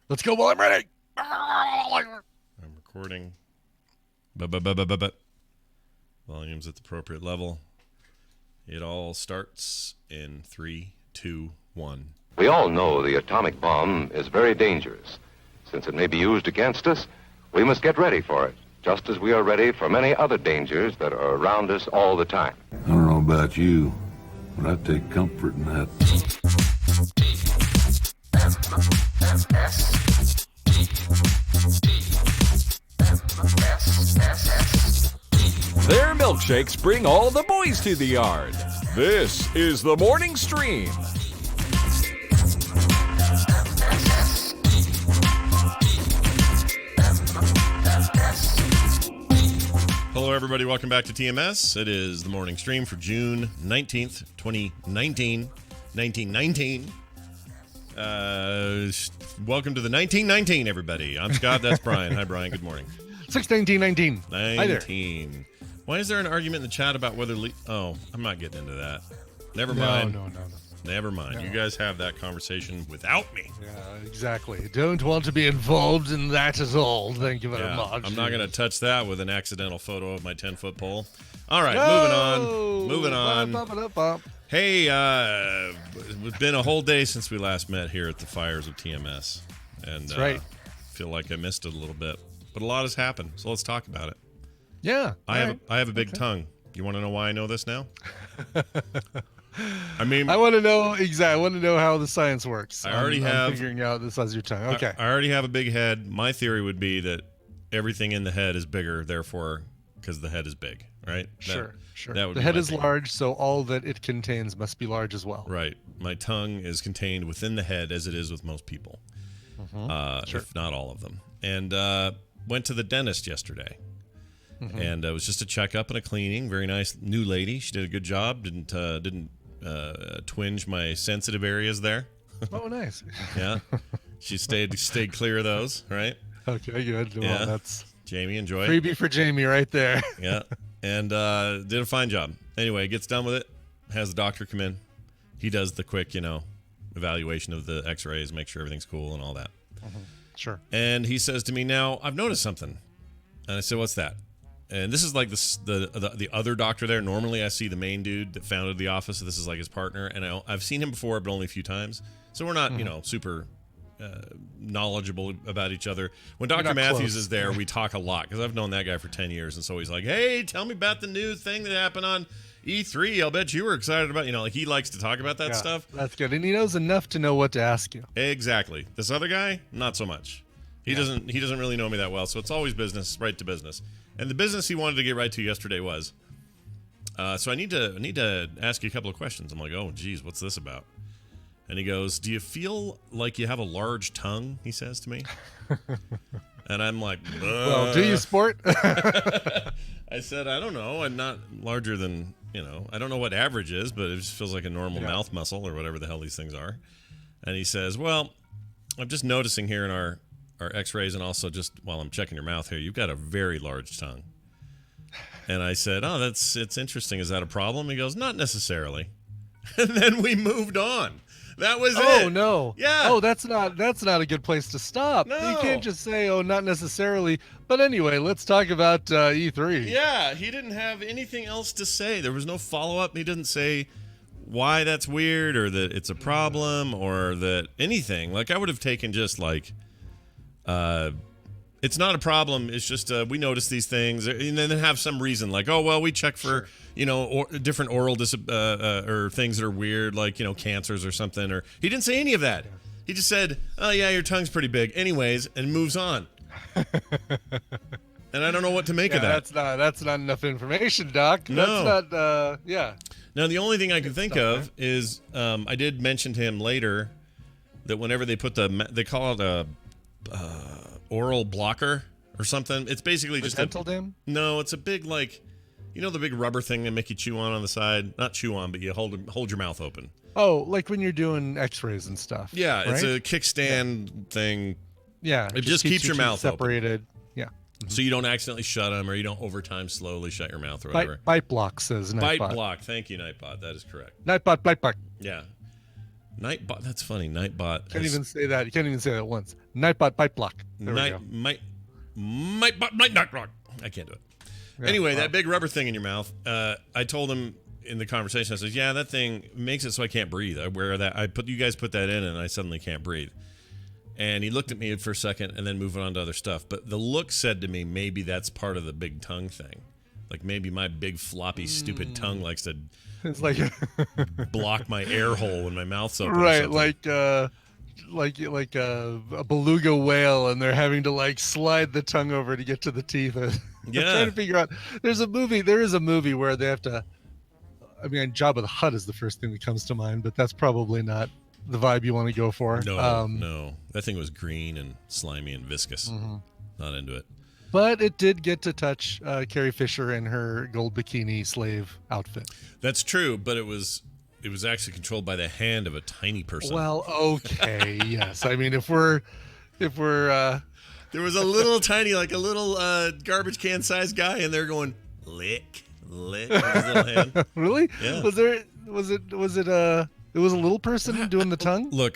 Let's go while I'm ready. I'm recording. But volume's at the appropriate level. It all starts in 3, 2, 1. We all know the atomic bomb is very dangerous. Since it may be used against us, we must get ready for it, just as we are ready for many other dangers that are around us all the time. I don't know about you, but I take comfort in that. Their milkshakes bring all the boys to the yard. This is the morning stream. Hello, everybody. Welcome back to TMS. It is the morning stream for June 19th, 2019. 1919. Welcome to the 1919, everybody. I'm Scott. That's Brian. Hi, Brian. Good morning. 61919. 19. Why is there an argument in the chat about whether... I'm not getting into that. Never mind. No. Never mind. No. You guys have that conversation without me. Yeah, exactly. Don't want to be involved in that at all. Thank you very Yeah, much. I'm not going to touch that with an accidental photo of my 10-foot pole. All right, No! moving on. Ba-ba-da-ba. Hey, it's been a whole day since we last met here at the fires of TMS. And That's right. feel like I missed it a little bit. But a lot has happened, so let's talk about it. Yeah. I have a big tongue. You want to know why I know this now? I mean, I want to know exactly. I want to know how the science works. I already I'm have- figuring out this as your tongue. Okay. I already have a big head. My theory would be that everything in the head is bigger, therefore, because the head is big, right? Sure. that would The be head my is theory. large, so all that it contains must be large as well. Right. My tongue is contained within the head, as it is with most people, Sure. if not all of them. And went to the dentist yesterday, and it was just a checkup and a cleaning. Very nice new lady. She did a good job. Didn't twinge my sensitive areas there. Oh, nice. Yeah, she stayed clear of those. Right. Okay, good. Well, Yeah. that's Jamie, enjoy. freebie for Jamie right there. Yeah, and did a fine job. Anyway, gets done with it, has the doctor come in. He does the quick, evaluation of the x-rays, make sure everything's cool and all that. Sure. And he says to me, now, I've noticed something. And I said, what's that? And this is like the other doctor there. Normally, I see the main dude that founded the office. So this is like his partner. And I've seen him before, but only a few times. So we're not, super knowledgeable about each other. When Dr. not Matthews close. is there, we talk a lot because I've known that guy for 10 years. And so he's like, hey, tell me about the new thing that happened on E3. I'll bet you were excited about, like he likes to talk about that stuff. That's good. And he knows enough to know what to ask you. Exactly. This other guy, not so much. He doesn't really know me that well, so it's always business, right to business. And the business he wanted to get right to yesterday was, so I need to ask you a couple of questions. I'm like, oh, geez, what's this about? And he goes, do you feel like you have a large tongue? He says to me. And I'm like, Well, do you sport? I said, I don't know. I'm not larger than, I don't know what average is, but it just feels like a normal mouth muscle or whatever the hell these things are. And he says, well, I'm just noticing here in our x-rays and also just while I'm checking your mouth here, you've got a very large tongue. And I said, oh, it's interesting. Is that a problem? He goes, not necessarily. And then we moved on. That was it. Oh no. Yeah. Oh, that's not a good place to stop. No. You can't just say, oh, not necessarily. But anyway, let's talk about E3. Yeah, he didn't have anything else to say. There was no follow-up. He didn't say why that's weird or that it's a problem or that anything. Like, I would have taken just like, it's not a problem. It's just we notice these things, and then have some reason like, oh well, we check for different oral or things that are weird, like cancers or something. Or he didn't say any of that. He just said, oh yeah, your tongue's pretty big, anyways, and moves on. And I don't know what to make of that. That's not enough information, Doc. No. That's not. Yeah. Now the only thing I can think stuff, of is I did mention to him later that whenever they put they call it a oral blocker or something. It's basically just dental dam? No, it's a big the big rubber thing they make you chew on the side. Not chew on, but you hold your mouth open. Oh, like when you're doing X-rays and stuff. Yeah, right? it's a kickstand thing. Yeah. It just keeps your teeth mouth open. separated. Yeah. So you don't accidentally shut them or you don't over time slowly shut your mouth or whatever. Bite block says Nightbot. Bite block. Thank you, Nightbot. That is correct. Nightbot, bite block. Yeah. Nightbot. That's funny. Nightbot. Can't even say that. You can't even say that once. Nightbot bite block. There we go. Might rock. I can't do it. Yeah, Anyway, wow. that big rubber thing in your mouth. I told him in the conversation. I said, "Yeah, that thing makes it so I can't breathe. I wear that. You guys put that in, and I suddenly can't breathe." And he looked at me for a second, and then moved on to other stuff. But the look said to me, maybe that's part of the big tongue thing. Like maybe my big floppy stupid tongue likes to It's like block my air hole when my mouth's open. or right, something. like a beluga whale, and they're having to like slide the tongue over to get to the teeth. I'm Yeah. trying to figure out. There is a movie where they have to. I mean, Jabba the Hutt is the first thing that comes to mind, but that's probably not the vibe you want to go for. No. That thing was green and slimy and viscous. Mm-hmm. Not into it. But it did get to touch Carrie Fisher in her gold bikini slave outfit. That's true, but it was actually controlled by the hand of a tiny person. Well, okay, yes. I mean, if we're There was a little tiny, like a little garbage can sized guy in there going lick with his little hand. really, Yeah. was it a little person doing the tongue? Look,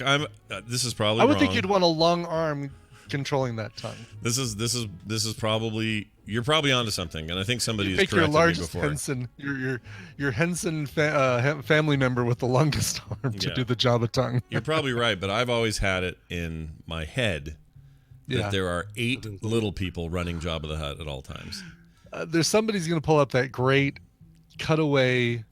this is probably I would wrong. think you'd want a long arm controlling that tongue. This is probably, you're probably onto something, and I think somebody has Make your corrected me largest before. Henson, your Henson family member with the longest arm to Yeah. do the Jabba tongue. You're probably right, but I've always had it in my head that Yeah. there are 8 little people running Jabba the Hutt at all times. There's somebody's going to pull up that great cutaway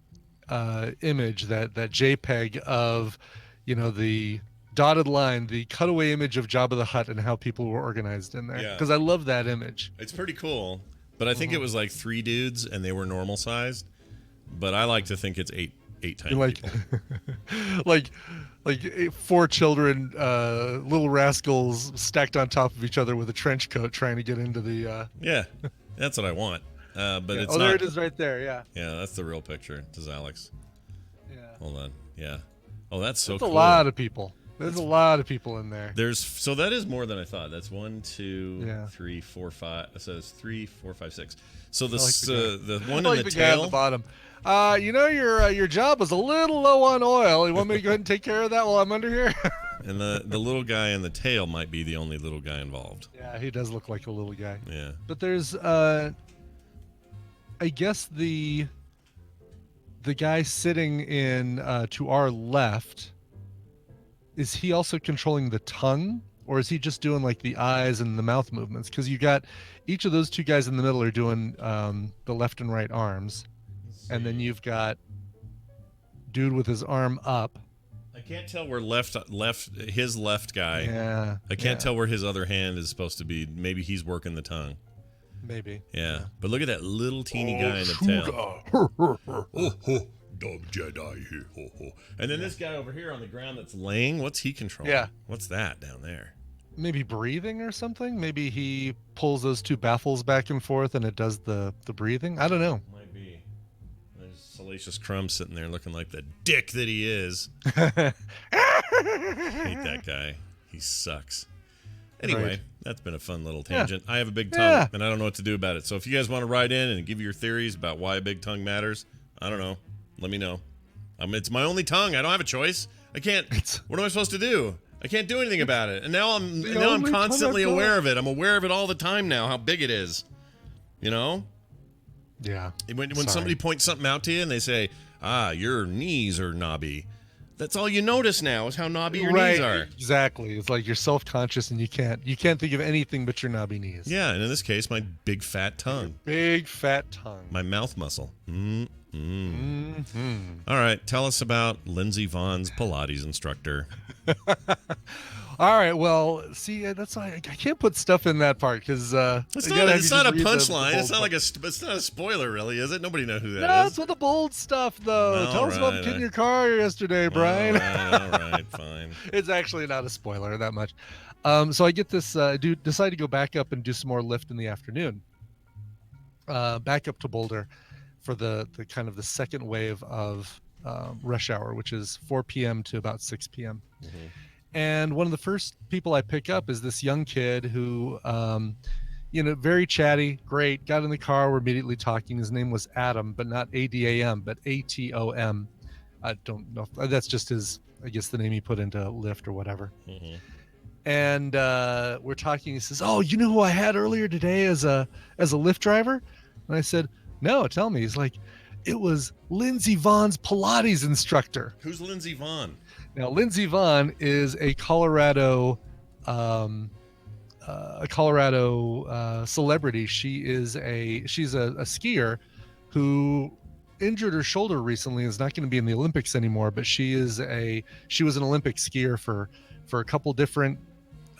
image, that JPEG of, the dotted line, the cutaway image of Jabba the Hutt and how people were organized in there. Yeah. Because I love that image. It's pretty cool, but I think it was like 3 dudes and they were normal sized. But I like to think it's eight tiny Like, people. like 4 children, little rascals stacked on top of each other with a trench coat trying to get into the. Yeah, that's what I want. But Yeah. it's Oh, not. there it is right there. Yeah. Yeah, that's the real picture. Does Alex? Yeah. Hold on. Yeah. Oh, that's so There's cool. a lot of people. There's a lot of people in there. So that is more than I thought. That's 1, 2, Yeah. 3, 4, 5. So it's 3, 4, 5, 6. So I like the one I like in the the guy at tail. the bottom. Your job is a little low on oil. You want me to go ahead and take care of that while I'm under here? And the little guy in the tail might be the only little guy involved. Yeah, he does look like a little guy. Yeah. But there's, I guess the guy sitting in to our left. Is he also controlling the tongue, or is he just doing like the eyes and the mouth movements? Because you got each of those 2 guys in the middle are doing the left and right arms, and then you've got dude with his arm up. I can't tell where his left guy. Yeah, I can't tell where his other hand is supposed to be. Maybe he's working the tongue. maybe. Yeah. But look at that little teeny guy in the tail. Dumb Jedi. And then this guy over here on the ground that's laying, what's he controlling? Yeah. What's that down there? Maybe breathing or something. Maybe he pulls those 2 baffles back and forth, and it does the breathing. I don't know. Might be. There's Salacious Crumb sitting there looking like the dick that he is. Hate that guy. He sucks. Anyway, Right. that's been a fun little tangent. I have a big tongue, Yeah. and I don't know what to do about it. So if you guys want to write in and give your theories about why a big tongue matters, I don't know. Let me know. It's my only tongue. I don't have a choice. I can't. What am I supposed to do? I can't do anything about it. And now I'm the only tongue constantly I've got. aware of it. I'm aware of it all the time now. How big it is. You know. Yeah. When Sorry. somebody points something out to you and they say, your knees are knobby. That's all you notice now is how knobby your knees are. Exactly. It's like you're self-conscious and you can't think of anything but your knobby knees. Yeah, and in this case, my big fat tongue, Big fat tongue. my mouth muscle. All Mm-hmm. right, tell us about Lindsey Vaughn's Pilates instructor. All right. Well, see, that's why I can't put stuff in that part because It's not a punchline. It's not like it's not a spoiler, really, is it? Nobody knows who that is. That's what the bold stuff, though. Well, Tell us about right, getting your car yesterday, Brian. All right, fine. It's actually not a spoiler that much. So I get this. Decide to go back up and do some more lift in the afternoon. Back up to Boulder for the kind of the second wave of rush hour, which is 4 p.m. to about 6 p.m. Mm-hmm. And one of the first people I pick up is this young kid who, very chatty, great. Got in the car, we're immediately talking. His name was Adam, but not A-D-A-M, but A-T-O-M. I don't know. That's just his I guess the name he put into Lyft or whatever. Mm-hmm. And we're talking. He says, "Oh, you know who I had earlier today as a Lyft driver?" And I said, "No, tell me." He's like, "It was Lindsey Vaughn's Pilates instructor." Who's Lindsey Vaughn? Now, Lindsey Vaughn is a Colorado celebrity. She's a skier who injured her shoulder recently and is not going to be in the Olympics anymore. But she was an Olympic skier for a couple different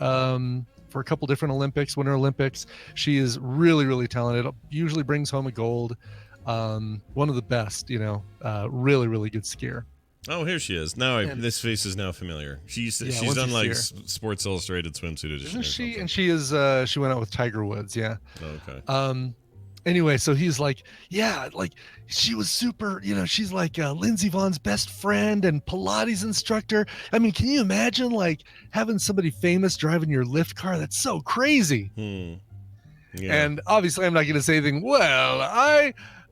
Olympics, Winter Olympics. She is really, really talented. Usually brings home a gold. One of the best, really, really good skier. Oh, here she is. Now this face is now familiar. She's done like Sports Illustrated swimsuit edition. Isn't she? And she went out with Tiger Woods. Yeah. Okay. Anyway, so he's like, yeah, like she was super, she's like Lindsey Vaughn's best friend and Pilates instructor. I mean, can you imagine like having somebody famous driving your Lyft car? That's so crazy. Yeah. And obviously I'm not going to say anything. Well,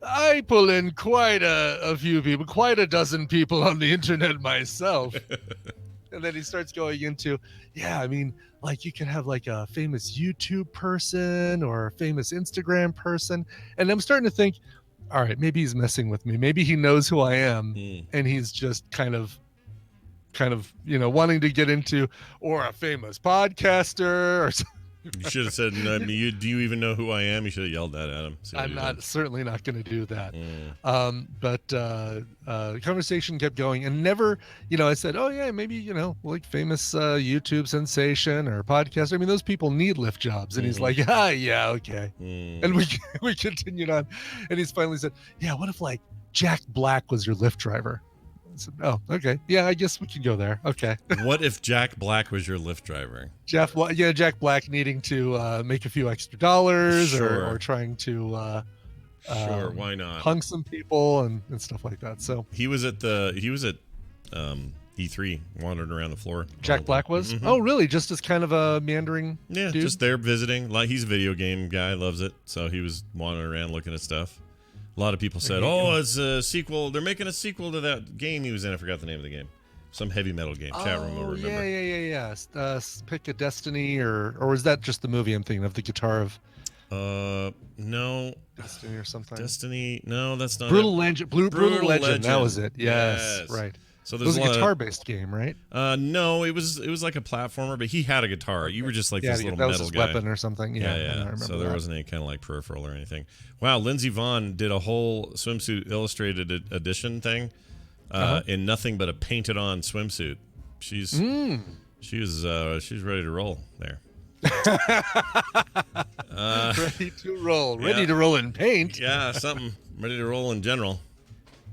I pull in quite a few people, quite a dozen people on the internet myself. And then he starts going into, yeah, I mean, like you can have like a famous YouTube person or a famous Instagram person. And I'm starting to think, all right, maybe he's messing with me. Maybe he knows who I am. And he's just kind of, wanting to get into, or a famous podcaster or something. You should have said, no, do you even know who I am? You should have yelled that at him. I'm certainly not going to do that. But the conversation kept going and never, I said, oh yeah, maybe, like famous YouTube sensation or podcast. I mean, those people need Lyft jobs. And he's like, yeah, okay. And we continued on. And he's finally said, yeah, what if like Jack Black was your Lyft driver? I said, oh, okay. Yeah, I guess we can go there. Okay. What if Jack Black was your Lyft driver? Jack Black needing to make a few extra dollars Sure. or trying to Sure, why not? hung some people and stuff like that. So He was at E3 wandering around the floor. Jack Black was? Mhm. Oh, really? Just as kind of a meandering Yeah, dude? just there visiting. Like he's a video game guy, loves it. So he was wandering around looking at stuff. A lot of people said, "Oh, it's a sequel. They're making a sequel to that game he was in. I forgot the name of the game. Some heavy metal game. Chat room will remember." Yeah. Pick a Destiny, or was that just the movie I'm thinking of? The Guitar of No. Destiny or something. Destiny. No, that's not Brutal it. Legend. Brutal Legend. That was it. Yes. Yes. Right. So It there's was a a lot guitar-based game, right? No, it was like a platformer, but he had a guitar. You were just like this little that was metal his guy. weapon or something. Yeah. I remember So there that. wasn't any kind of like peripheral or anything. Wow, Lindsey Vaughn did a whole swimsuit illustrated edition thing in nothing but a painted on swimsuit. She's ready to roll there. Ready to roll. Ready to roll in paint. Yeah, something ready to roll in general.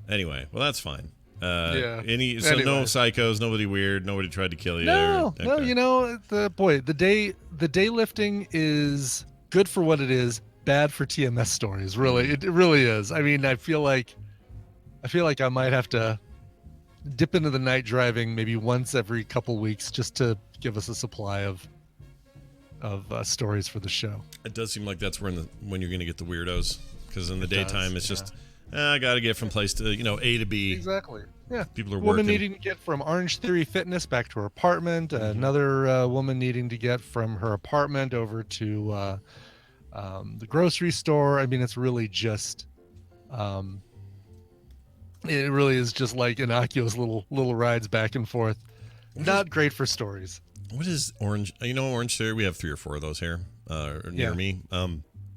Anyway, well that's fine. No Anyway. psychos, nobody weird, nobody tried to kill you. No, Okay. the day lifting is good for what it is, bad for TMS stories. Really, it really is. I mean, I feel like I might have to dip into the night driving maybe once every couple weeks just to give us a supply of stories for the show. It does seem like that's when you're going to get the weirdos, because in the daytime it's yeah. just I got to get from place to A to B. Exactly. Yeah. People are Woman working. needing to get from Orange Theory Fitness back to her apartment. Another woman needing to get from her apartment over to the grocery store. I mean, it's really just, it really is just like innocuous little rides back and forth. Not great for stories. What is Orange? Orange Theory. We have 3 or 4 of those here near me.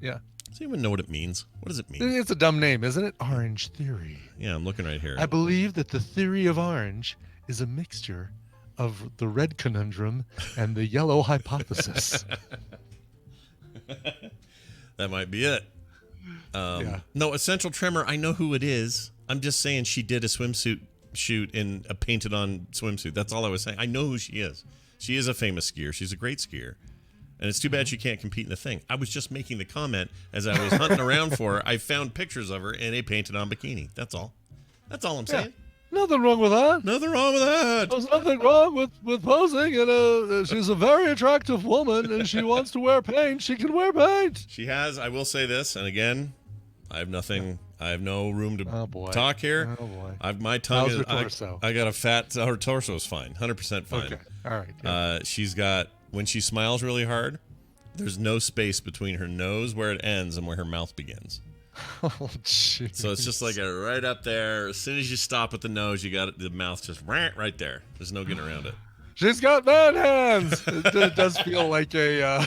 Yeah. Does anyone know what it means? What does it mean? It's a dumb name, isn't it? Orange Theory. Yeah, I'm looking right here. I believe that the theory of orange is a mixture of the red conundrum and the yellow hypothesis. That might be it. No, Essential Tremor. I know who it is. I'm just saying she did a swimsuit shoot in a painted-on swimsuit. That's all I was saying. I know who she is. She is a famous skier. She's a great skier. And it's too bad she can't compete in the thing. I was just making the comment as I was hunting around for her. I found pictures of her in a painted-on bikini. That's all. That's all I'm saying. Nothing wrong with that. Nothing wrong with that. There's nothing wrong with posing, and she's a very attractive woman, and she wants to wear paint. She can wear paint. She has. I will say this, and again, I have nothing I have no room to Oh, boy. talk here. Oh, boy. My tongue How's is. her torso? I got a fat. Her torso is fine. 100% fine. Okay. All right. Good. She's got, when she smiles really hard, there's no space between her nose where it ends and where her mouth begins. Oh, jeez. So it's just like right up there. As soon as you stop at the nose, you got the mouth just right there. There's no getting around it. She's got man hands. It does feel like a.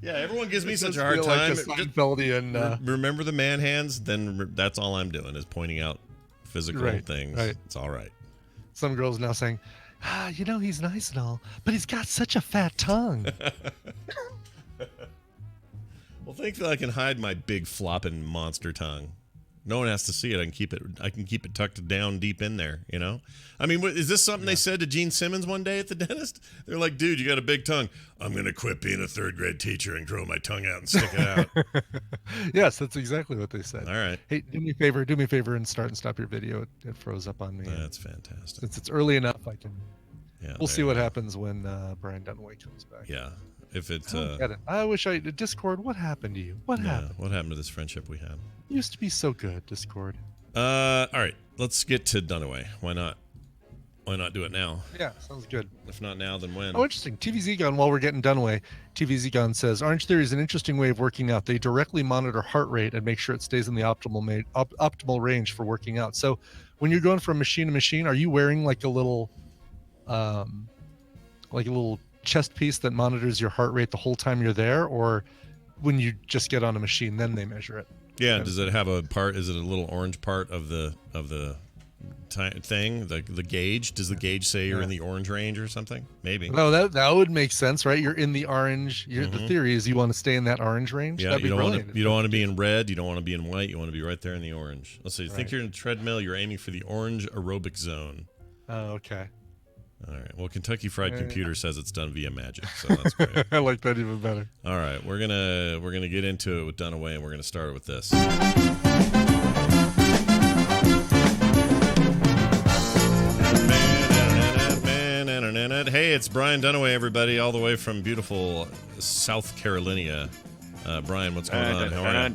Yeah, everyone gives me it such does a hard feel time. Like a Seinfeldian. Remember the man hands? Then that's all I'm doing is pointing out physical Right, things. right. It's all right. Some girls now saying, he's nice and all, but he's got such a fat tongue. Well, thankfully I can hide my big flopping monster tongue. No one has to see it. I can keep it tucked down deep in there, you know? I mean, is this something they said to Gene Simmons one day at the dentist? They're like, dude, you got a big tongue. I'm going to quit being a third grade teacher and grow my tongue out and stick it out. Yes, that's exactly what they said. All right. Hey, do me a favor and start and stop your video. It froze up on me. That's fantastic. Since it's early enough, I can. Yeah, We'll there see you what go. happens when Brian Dunaway comes back. Yeah. If it, I don't get it. I wish Discord. What happened to you? What yeah, happened? what happened to this friendship we had? You used to be so good, Discord. All right. Let's get to Dunaway. Why not? Why not do it now? Yeah, sounds good. If not now, then when? Oh, interesting. TVZ Gun, while we're getting Dunaway, TVZ Gun says Orange Theory is an interesting way of working out. They directly monitor heart rate and make sure it stays in the optimal range for working out. So when you're going from machine to machine, are you wearing like a little chest piece that monitors your heart rate the whole time you're there, or when you just get on a machine then they measure it? Yeah. Does it have a part? Is it a little orange part of the thing? The gauge? Does the gauge say you're in the orange range or something? Maybe. No, that would make sense, right? You're in the orange. The theory is you want to stay in that orange range. Yeah, That'd be you don't brilliant. want to be in red. You don't want to be in white. You want to be right there in the orange. Let's see. You think Right. you're in a treadmill. You're aiming for the orange aerobic zone. Oh, okay. All right. Well, Kentucky Fried Computer says it's done via magic, so that's great. I like that even better. All right, we're gonna get into it with Dunaway, and we're gonna start with this. Hey, it's Brian Dunaway, everybody, all the way from beautiful South Carolina. Brian, what's going on? How are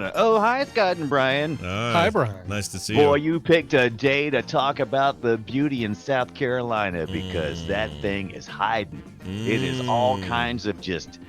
you? Oh, hi, Scott and Brian. Hi, Brian. Nice to see Boy, you. you picked a day to talk about the beauty in South Carolina because that thing is hiding. It is all kinds of just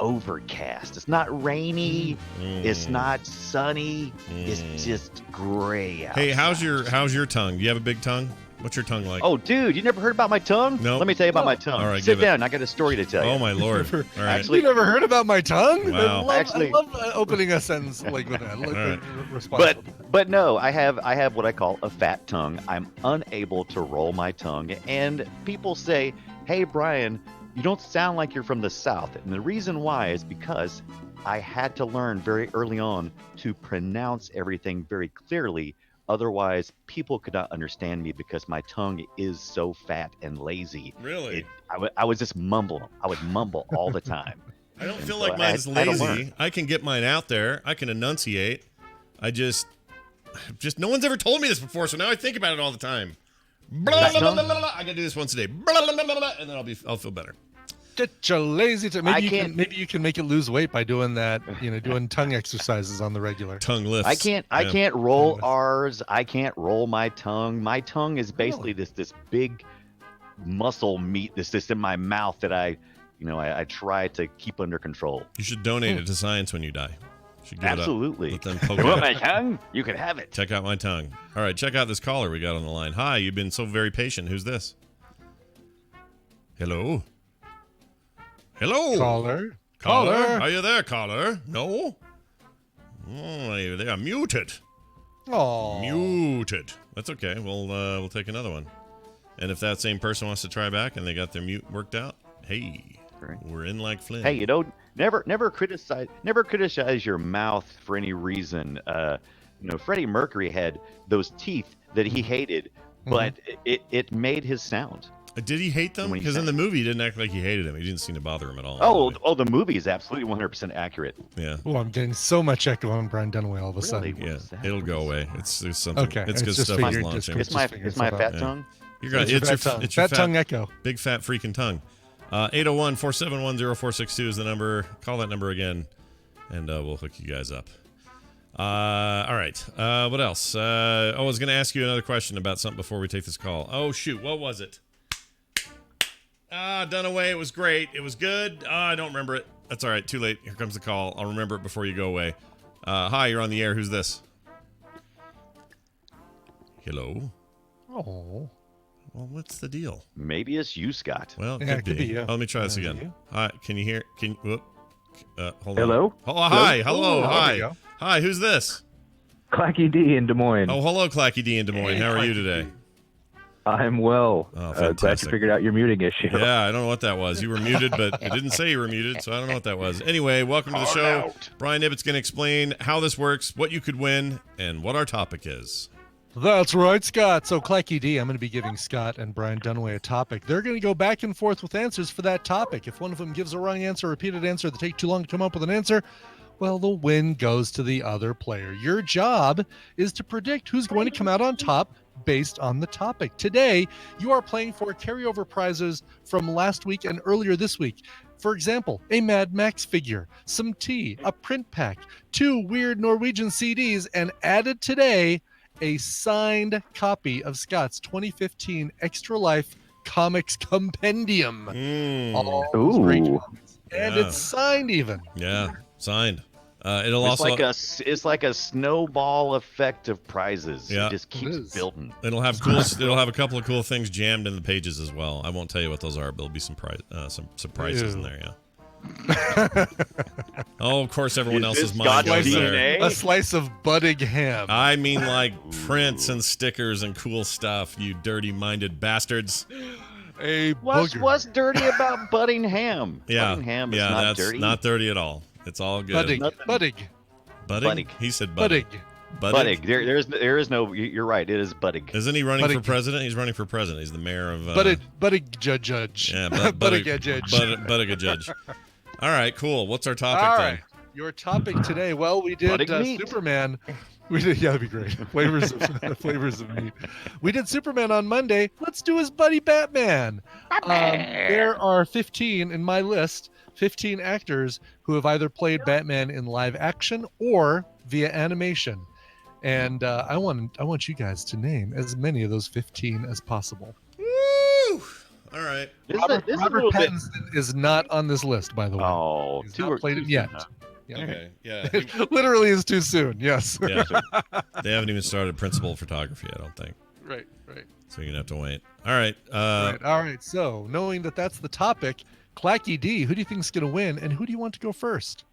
overcast. It's not rainy. It's not sunny. It's just gray out. Hey, how's your tongue? Do you have a big tongue? What's your tongue like? Oh, dude, you never heard about my tongue? No. Let me tell you about my tongue. All right, Sit give it. down. I got a story to tell you. Oh, my lord! All right. Actually- You never heard about my tongue? Wow. I love opening a sentence like with that. Like Right. responsible. But no, I have what I call a fat tongue. I'm unable to roll my tongue, and people say, "Hey, Brian, you don't sound like you're from the South." And the reason why is because I had to learn very early on to pronounce everything very clearly. Otherwise, people could not understand me because my tongue is so fat and lazy. Really? I would just mumble. I would mumble all the time. I don't And feel so like mine's I had to lazy. learn. I can get mine out there. I can enunciate. I just no one's ever told me this before, so now I think about it all the time. Blah, blah, blah, blah, blah, blah. I gotta do this once a day. Blah, blah, blah, blah, blah, and then I'll feel better. Get your lazy tongue. I can't- Maybe you can make it lose weight by doing that. Doing tongue exercises on the regular. Tongue lifts. I can't roll R's. I can't roll my tongue. My tongue is basically this big muscle meat that's just in my mouth that I try to keep under control. You should donate it to science when you die. You should give Absolutely. It up. Let them poke You want it. my tongue? You can have it. Check out my tongue. All right, check out this caller we got on the line. Hi, you've been so very patient. Who's this? Hello? Hello? Caller. Are you there, caller? No? Oh, they are muted. Oh. Muted. That's okay. We'll take another one. And if that same person wants to try back and they got their mute worked out, hey, Right. we're in like Flynn. Hey, never criticize your mouth for any reason. Freddie Mercury had those teeth that he hated, but it made his sound. Did he hate them? When he Because in sang. the movie, he didn't act like he hated him. He didn't seem to bother him at all. Oh, the movie is absolutely 100% accurate. Yeah. Oh, I'm getting so much echo on Brian Dunaway all of a sudden. What Yeah, is that? it'll go away. There's something. Okay, It's it's good just stuff is figured- launching. just It's my figuring it's my stuff fat out. tongue. You're right. It's your It's fat tongue. your Fat tongue echo. big fat freaking tongue. 801-471-0462 is the number. Call that number again, and we'll hook you guys up. All right. What else? I was going to ask you another question about something before we take this call. Oh, shoot. What was it? Dunaway. It was great. It was good. I don't remember it. That's all right. Too late. Here comes the call. I'll remember it before you go away. Hi, you're on the air. Who's this? Hello? Oh. Well, what's the deal? Maybe it's you, Scott. Well, Yeah, could be. yeah. Let me try this again. you. Hi, can you hear? Whoop. Hold Hello? on. Oh, hi. Hello. Oh, there Hi. we go. Hi, who's this? Clacky D in Des Moines. Oh, hello, Clacky D in Des Moines. Hey, How are you Clacky today? D. I'm well. Oh, Glad fantastic. you figured out your muting issue. Yeah, I don't know what that was. You were muted, but it didn't say you were muted, so I don't know what that was. Anyway, welcome to the show. Brian Ibbott's going to explain how this works, what you could win, and what our topic is. That's right, Scott. So, Clacky D, I'm going to be giving Scott and Brian Dunaway a topic. They're going to go back and forth with answers for that topic. If one of them gives a wrong answer, a repeated answer, that take too long to come up with an answer, well, the win goes to the other player. Your job is to predict who's going to come out on top based on the topic. Today, you are playing for carryover prizes from last week and earlier this week. For example, a Mad Max figure, some tea, a print pack, 2 weird Norwegian CDs, and added today, a signed copy of Scott's 2015 Extra Life Comics Compendium. All those great Ooh. comics. And Yeah. it's signed even. Yeah, signed. It'll It's also it's like a snowball effect of prizes. Yeah. It just keeps is. building. it'll have cool. It'll have a couple of cool things jammed in the pages as well. I won't tell you what those are, but there'll be some surprises in Ew. there. Yeah. Oh, of course, everyone Is else's this mind God's goes DNA? there. A slice of budding ham. I mean, like prints and stickers and cool stuff. You dirty-minded bastards. A What's booger. dirty about budding ham? Yeah, Budding ham is yeah, not that's dirty. not dirty at all. It's all good. Budding. Nothing. Budding. Budding? Budding. He said budding. Budding. Budding. There is no. You're right. It is budding. Isn't he running Budding. for president? He's running for president. He's the mayor of. Budding judge. Yeah, Budding judge. Budding judge. All right, cool. What's our topic All then? right. Your topic today. Well, we did Budding meat. Superman. We did. Yeah, that'd be great. Flavors of meat. We did Superman on Monday. Let's do his buddy Batman. There are 15 in my list. 15 actors who have either played Batman in live action or via animation, and I want you guys to name as many of those 15 as possible. Woo! All right. Robert This is a little bit. Pattinson is not on this list, by the way. Oh, He's too not played too it yet. soon, huh? Yeah. Okay. Yeah. It literally is too soon. Yes. Yeah. They haven't even started principal photography, I don't think. Right. So you're gonna have to wait. All right. Right. All right. So, knowing that that's the topic, Clacky D, who do you think is going to win, and who do you want to go first?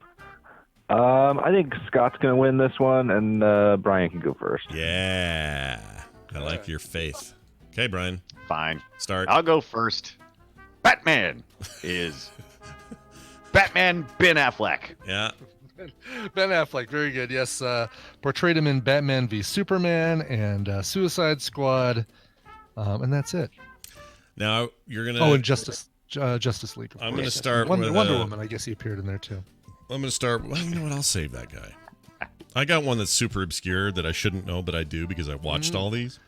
I think Scott's going to win this one, and Brian can go first. Yeah. I like your faith. Okay, Brian. Fine. Start. I'll go first. Batman is Batman Ben Affleck. Yeah. Ben Affleck, very good. Yes, portrayed him in Batman v Superman and Suicide Squad, and that's it. Now you're gonna. Oh, and Justice League. Of I'm course. gonna start Wonder with Woman. I guess he appeared in there too. I'm gonna start. Well, you know what? I'll save that guy. I got one that's super obscure that I shouldn't know, but I do because I watched all these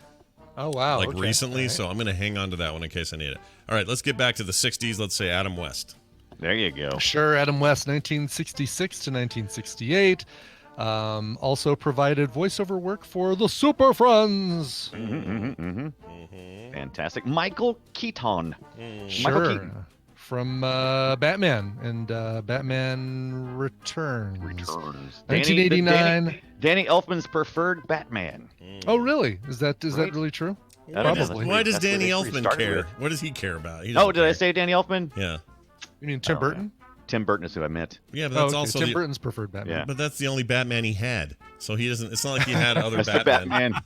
Oh wow! like okay. recently. All right. So I'm gonna hang on to that one in case I need it. All right, let's get back to the '60s. Let's say Adam West. There you go. Sure, Adam West, 1966 to 1968. Also provided voiceover work for the Super Friends. Fantastic. Michael Keaton. Michael Sure. Keaton. From Batman and Batman Returns. 1989. Danny Elfman's preferred Batman. Oh, really? Is that Right. really true? I don't know. Probably. Why does That's where Danny they Elfman started care? with. What does he care about? He Oh, doesn't did I care. say Danny Elfman? Yeah. You mean Tim Oh, Burton? Tim Burton is who I meant. Yeah, but Oh, that's okay. also Tim the, Burton's preferred Batman. Yeah. but that's the only Batman he had. So he doesn't. It's not like he had other That's the Batman. Batman.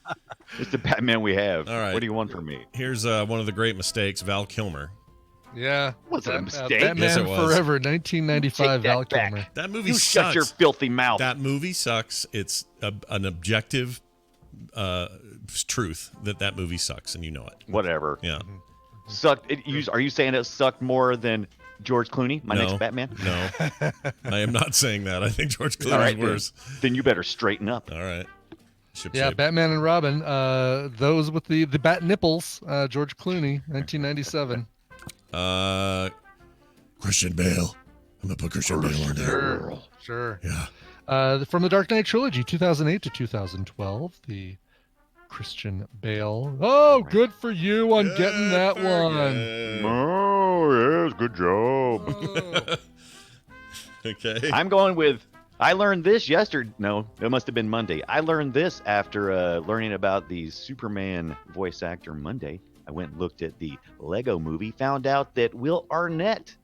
It's the Batman we have. All right. What do you want from me? Here's one of the great mistakes. Val Kilmer. Yeah. Was it a mistake? Batman Yes, it was. Forever, 1995, Take that Val back. Kilmer. That movie You sucks. shut your filthy mouth. That movie sucks. It's an objective truth that movie sucks, and you know it. Whatever. Yeah. Sucked. Are you saying it sucked more than George Clooney, my No. next Batman? No, I am not saying that. I think George Clooney's All right, worse. Then you better straighten up. All right. Ship Yeah, shape. Batman and Robin. Those with the bat nipples. George Clooney, 1997. Christian Bale. I'm gonna put Christian Bale on there. Sure. Yeah. From the Dark Knight trilogy, 2008 to 2012, the Christian Bale. Oh, good for you on getting that one. Oh, yes, good job. Okay. I'm going with. I learned this yesterday. No, it must have been Monday. I learned this after learning about the Superman voice actor Monday. I went and looked at the Lego movie, found out that Will Arnett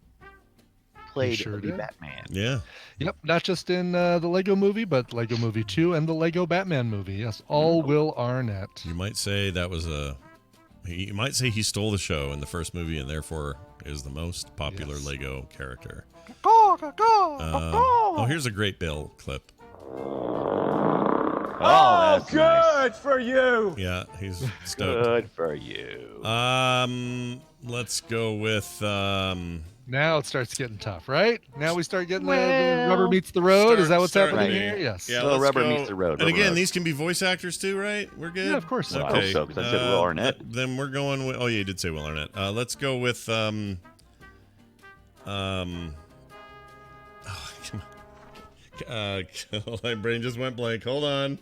played sure the did. Batman. Yeah. Yep, not just in the Lego movie, but Lego Movie 2 and the Lego Batman movie. Yes, all Will Arnett. You might say that was you might say he stole the show in the first movie and therefore is the most popular Yes. Lego character. Oh, Here's a great Bill clip. Oh, that's nice. for you. Yeah, he's stoked. Good for you. Let's go with now it starts getting tough, right? Now we start getting the Well, rubber meets the road. Is that what's start happening me. here? Yes. Yeah, So let's rubber go- meets the road, And rubber again, road. these can be voice actors too, right? We're good. Yeah, of course so. I hope so, 'cause I said Will Arnett. Then we're going with. Oh yeah, you did say Will Arnett. Let's go with oh, come on. My brain just went blank. Hold on.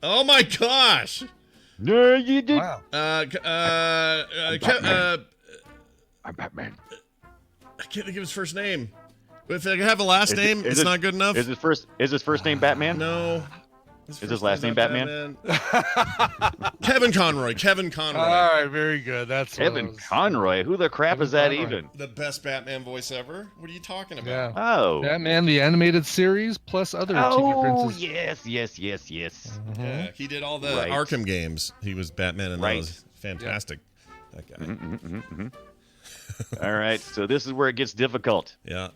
Oh my gosh. No, you did. Wow. I'm Batman. I can't think of his first name. If I have a last Is it- name, is it's it- not good enough. Is his first name Batman? No. Is his last name Batman? Kevin Conroy. Kevin Conroy. All right, very good. That's what I Kevin was- Conroy. Who the crap Kevin is that Conroy. even? The best Batman voice ever. What are you talking about? Yeah. Oh. Batman the animated series plus other TV Oh, appearances. yes. Yeah, he did all the Right. Arkham games. He was Batman in Right. those. Fantastic. That guy. All right, so this is where it gets difficult. Yeah.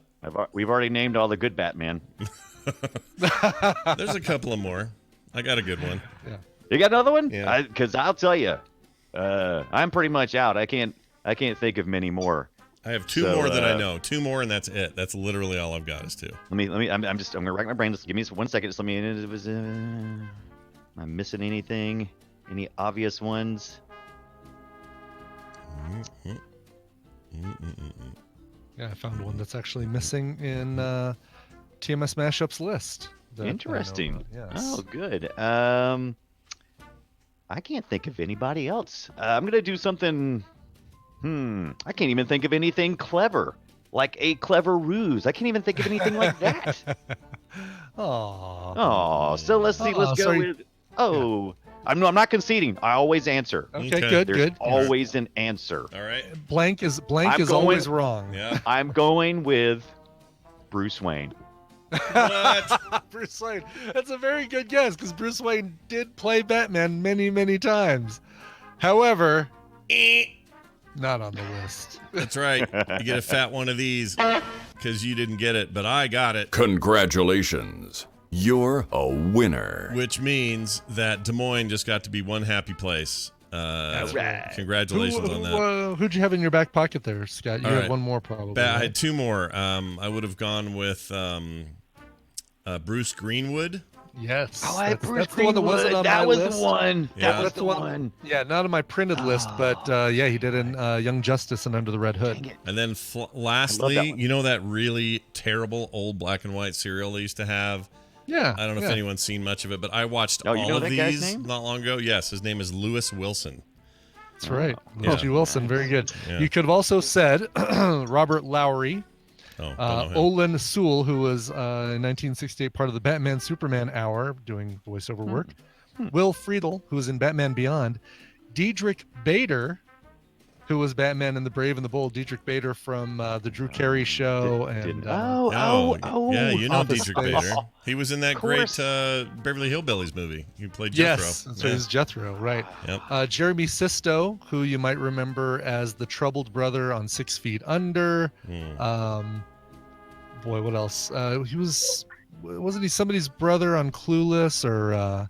We've already named all the good Batman. There's a couple of more. I got a good one. You got another one? Yeah. Because I'll tell you, I'm pretty much out. I can't think of many more. I have two So, more that I know. Two more, and that's it. That's literally all I've got is two. Let me. I'm gonna rack my brain. Just give me 1 second. Just let me. Am I missing anything? Any obvious ones? Yeah, I found one that's actually missing in TMS Mashups list. that I know Interesting. about. Yes. Oh, good. I can't think of anybody else. I'm gonna do something. I can't even think of anything clever, like a clever ruse. I can't even think of anything like that. Aw. Oh, so let's see. Let's go sorry. with. Oh, I'm not conceding. I always answer. Okay, Okay. good, There's good. always an answer. All right. Blank is I'm going- always wrong. Yeah. I'm going with Bruce Wayne. What? Bruce Wayne. That's a very good guess because Bruce Wayne did play Batman many, many times. However, not on the list. That's right. You get a fat one of these because you didn't get it, but I got it. Congratulations. You're a winner. Which means that Des Moines just got to be one happy place. right. Congratulations on that. Who'd you have in your back pocket there, Scott? You All have right. one more probably. I right? had two more. I would have gone with Bruce Greenwood. Yes. Oh, I had Bruce that's the one that wasn't on Greenwood. That my was list. the one. Yeah. That was That's the the one. Yeah, not on my printed list, but yeah, he did in Young Justice and Under the Red Hood. Dang it. And then that lastly, one. you know that really terrible old black and white cereal they used to have? Yeah. I don't know if yeah. anyone's seen much of it, but I watched Oh, you all know of that guy's these name? not long ago. Yes, his name is Lewis Wilson. That's right. Yeah. Reggie Wilson, very good. Yeah. You could have also said Robert Lowry, Oh, don't know him. Olin Sewell, who was in 1968 part of the Batman Superman Hour doing voiceover work, Will Friedle, who was in Batman Beyond, Diedrich Bader, who was Batman in The Brave and the Bold, Diedrich Bader from the Drew Carey Show, and Yeah, you know Office Diedrich Space. Bader. He was in that great course. Beverly Hillbillies movie. He played Jethro. yes, that's Yeah. right, he's Jethro, right? Yep. Jeremy Sisto, who you might remember as the troubled brother on 6 Feet Under. Boy, what else? He wasn't he somebody's brother on Clueless or I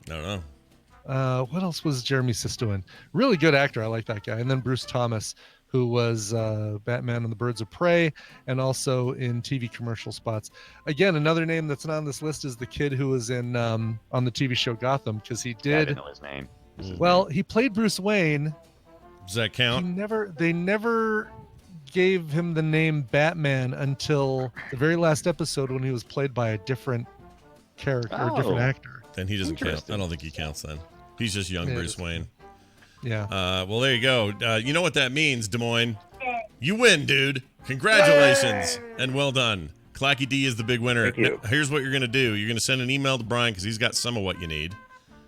don't know. what else was Jeremy Sisto in? Really good actor. I like that guy. And then Bruce Thomas, who was Batman and the Birds of Prey and also in TV commercial spots. Again, another name that's not on this list is the kid who was in on the TV show Gotham because he I did didn't know his name. well. He played Bruce Wayne. Does that He count? they never gave him the name Batman until the very last episode when he was played by a different character, or a different Oh. actor. Then he doesn't count. Interesting. I don't think he counts then. He's just young Yeah, Bruce it's- Wayne. Yeah. Well, there you go. You know what that means, Des Moines? You win, dude. Congratulations and well done. Clacky D is the big winner. Thank you. Now, here's what you're going to do. You're going to send an email to Brian because he's got some of what you need.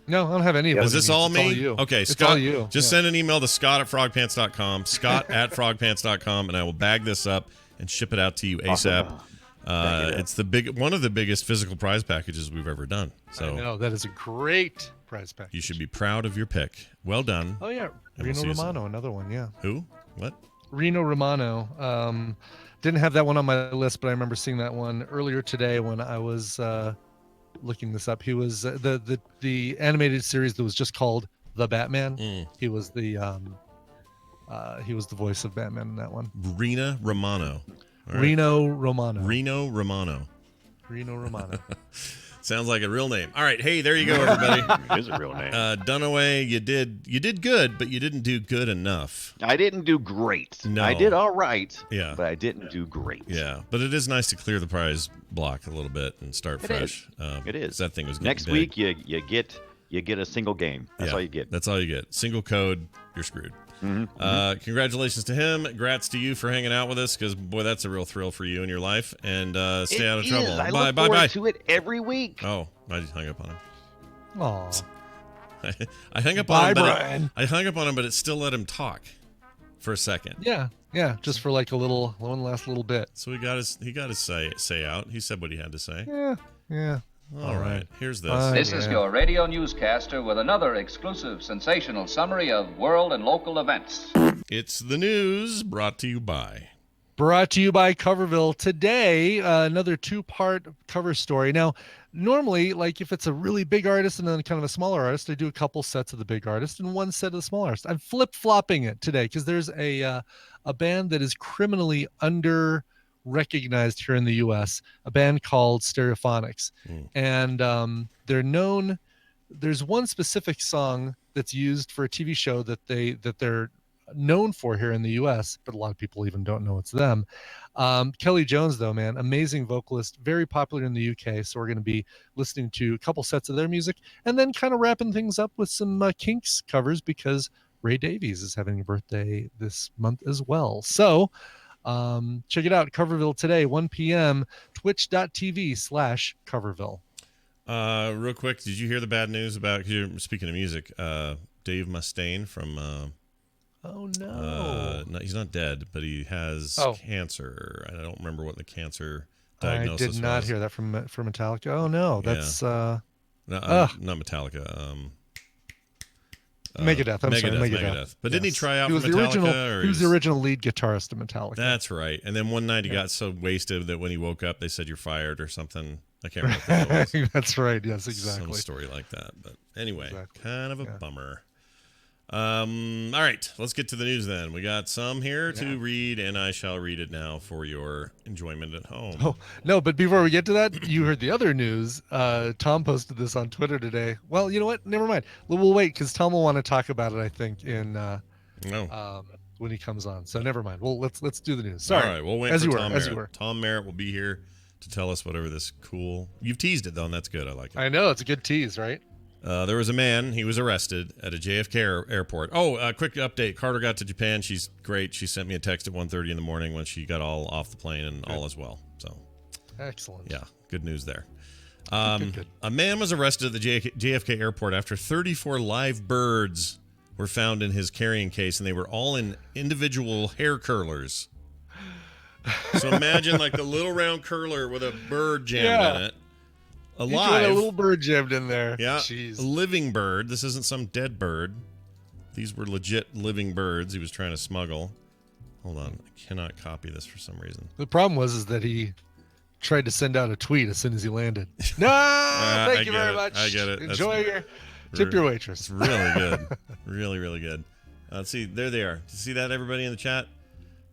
No, I don't have any of Is those. this all It's me? all you. Okay, It's Scott. all you. Just Yeah. send an email to scott@frogpants.com, scott@frogpants.com, and I will bag this up and ship it out to you ASAP. It's one of the biggest physical prize packages we've ever done. I So know that is a great prize pack. you should be proud of your pick. Well done. Oh yeah, we'll Reno see you soon. Romano, another one. Yeah, Who? What? Reno Romano. Didn't have that one on my list, but I remember seeing that one earlier today when I was looking this up. He was the animated series that was just called The Batman. He was the voice of Batman in that one. Rena Romano. All right. Reno Romano. Reno Romano. Reno Romano. Sounds like a real name. All right, hey, there you go, everybody. It is a real name. Dunaway, you did good, but you didn't do good enough. I didn't do great. No. I did all right. Yeah. But I didn't do great. Yeah, but it is nice to clear the prize block a little bit and start It fresh. It is. That thing was getting Next big. week you get a single game. That's Yeah, all you get. That's all you get. Single code, you're screwed. Mm-hmm. Congratulations to him. Congrats to you for hanging out with us, because boy, that's a real thrill for you in your life. And stay out of trouble. Is. I Bye, look bye, forward bye. to it every week. Oh, I just hung up on him. Aw. I hung up Bye, on him, Brian. I hung up on him, but it still let him talk for a second. Yeah, just for like one last little bit. So he got his say out. He said what he had to say. Yeah. All right, here's this. Bye. This is Yeah. your radio newscaster with another exclusive sensational summary of world and local events. It's the news brought to you by. Brought to you by Coverville. Today, another two-part cover story. Now, normally, like if it's a really big artist and then kind of a smaller artist, I do a couple sets of the big artist and one set of the smaller artist. I'm flip-flopping it today because there's a band that is criminally under-recognized here in the U.S., a band called Stereophonics. And they're known, there's one specific song that's used for a TV show that they're known for here in the US, but a lot of people even don't know it's them. Kelly Jones, though, man, amazing vocalist, very popular in the UK. So we're going to be listening to a couple sets of their music and then kind of wrapping things up with some Kinks covers because Ray Davies is having a birthday this month as well. So check it out. Coverville today, 1 p.m. twitch.tv/Coverville. Real quick, did you hear the bad news about, 'cause you're speaking of music, Dave Mustaine from Oh no. no, he's not dead, but he has Oh. cancer. I don't remember what the cancer I diagnosis did not was. hear that from Metallica. Oh no, that's No, Ugh. not Metallica. Megadeth. I'm sorry, Megadeth. But didn't he Yes. try out He was for the Metallica? original. Or He was the original lead guitarist of Metallica. That's right. And then one night he got so wasted that when he woke up, they said you're fired or something. I can't remember what the hell it was. That's right. Yes, Some exactly. story like that. But anyway, Exactly. kind of a Yeah. bummer. All right, let's get to the news then. We got some here to read, and I shall read it now for your enjoyment at home. Oh no! But before we get to that, you heard the other news. Tom posted this on Twitter today. Well, you know what? Never mind. We'll wait because Tom will want to talk about it. I think in No. when he comes on. So never mind. Well, let's do the news. Sorry. All right, we'll wait as for you were, Tom as Merritt. you were. Tom Merritt will be here to tell us whatever this cool. You've teased it though, and that's good. I like it. I know it's a good tease, right? There was a man. He was arrested at a JFK airport. Oh, quick update. Carter got to Japan. She's great. She sent me a text at 1:30 in the morning when she got all off the plane, and all is well. So, Excellent. yeah, good news there. Good. A man was arrested at the JFK airport after 34 live birds were found in his carrying case, and they were all in individual hair curlers. So imagine like the little round curler with a bird jammed in it. Each one a Alive. little bird jammed in there. Yeah, Jeez. a living bird. This isn't some dead bird. These were legit living birds he was trying to smuggle. Hold on, I cannot copy this for some reason. The problem was that he tried to send out a tweet as soon as he landed. No, I thank you get very it. much. I get it. Enjoy your tip your waitress. It's really good. Really, really good. Let's see. There they are. Do you see that, everybody in the chat?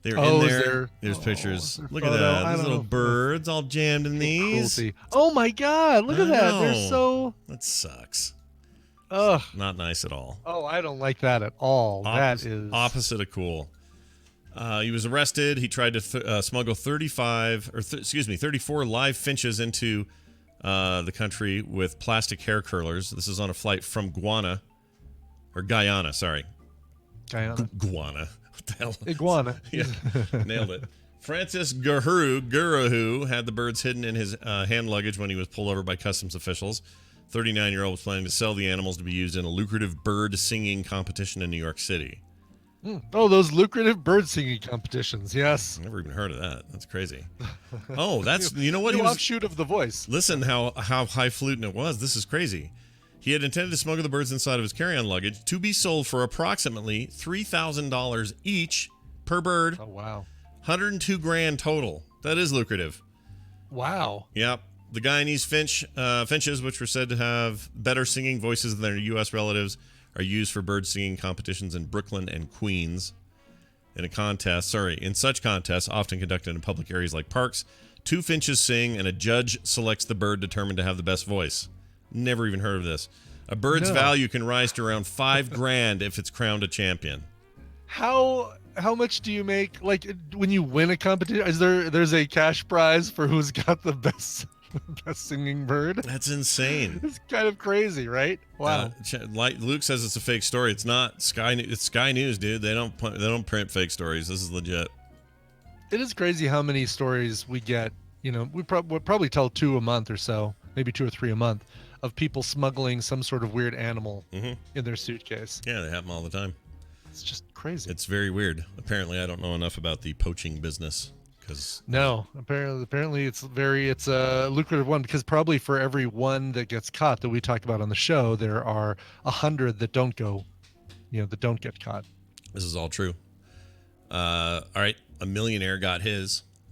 They're Oh, in is there. there- There's oh, pictures. is there Look photo? at I that. don't These little know if- birds all jammed in these. Cruelty. Oh my God! Look at I that. They're know. so. That sucks. Ugh. Not nice at all. Oh, I don't like that at all. That is. Opposite of cool. He was arrested. He tried to smuggle 34 live finches into the country with plastic hair curlers. This is on a flight from Guyana. Guyana. Guana. What the hell? Iguana. Yeah, nailed it. Francis Gurahu had the birds hidden in his hand luggage when he was pulled over by customs officials. 39-year-old was planning to sell the animals to be used in a lucrative bird singing competition in New York City. Oh, those lucrative bird singing competitions. Yes. Never even heard of that. That's crazy. Oh, that's, you know what? New He was, offshoot of The Voice. listen how highfalutin it was. This is crazy. He had intended to smuggle the birds inside of his carry-on luggage to be sold for approximately $3,000 each per bird. Oh, wow. 102 grand total. That is lucrative. Wow. Yep. The Guyanese finches, which were said to have better singing voices than their U.S. relatives, are used for bird singing competitions in Brooklyn and Queens. In such contests, often conducted in public areas like parks, 2 finches sing and a judge selects the bird determined to have the best voice. Never even heard of this. A bird's value can rise to around $5 grand if it's crowned a champion. How much do you make, like, when you win a competition? There's a cash prize for who's got the best singing bird? That's insane. It's kind of crazy, right? Wow. Like Luke says, it's a fake story. It's not Sky. It's Sky News, dude. They don't print fake stories. This is legit. It is crazy how many stories we get. You know, we'll probably tell 2 a month or so, maybe 2 or 3 a month, of people smuggling some sort of weird animal in their suitcase. Yeah, they happen all the time. It's just crazy. It's very weird. Apparently, I don't know enough about the poaching business. No, apparently it's a lucrative one, because probably for every one that gets caught that we talk about on the show, there are 100 that don't get caught. This is all true. All right, a millionaire got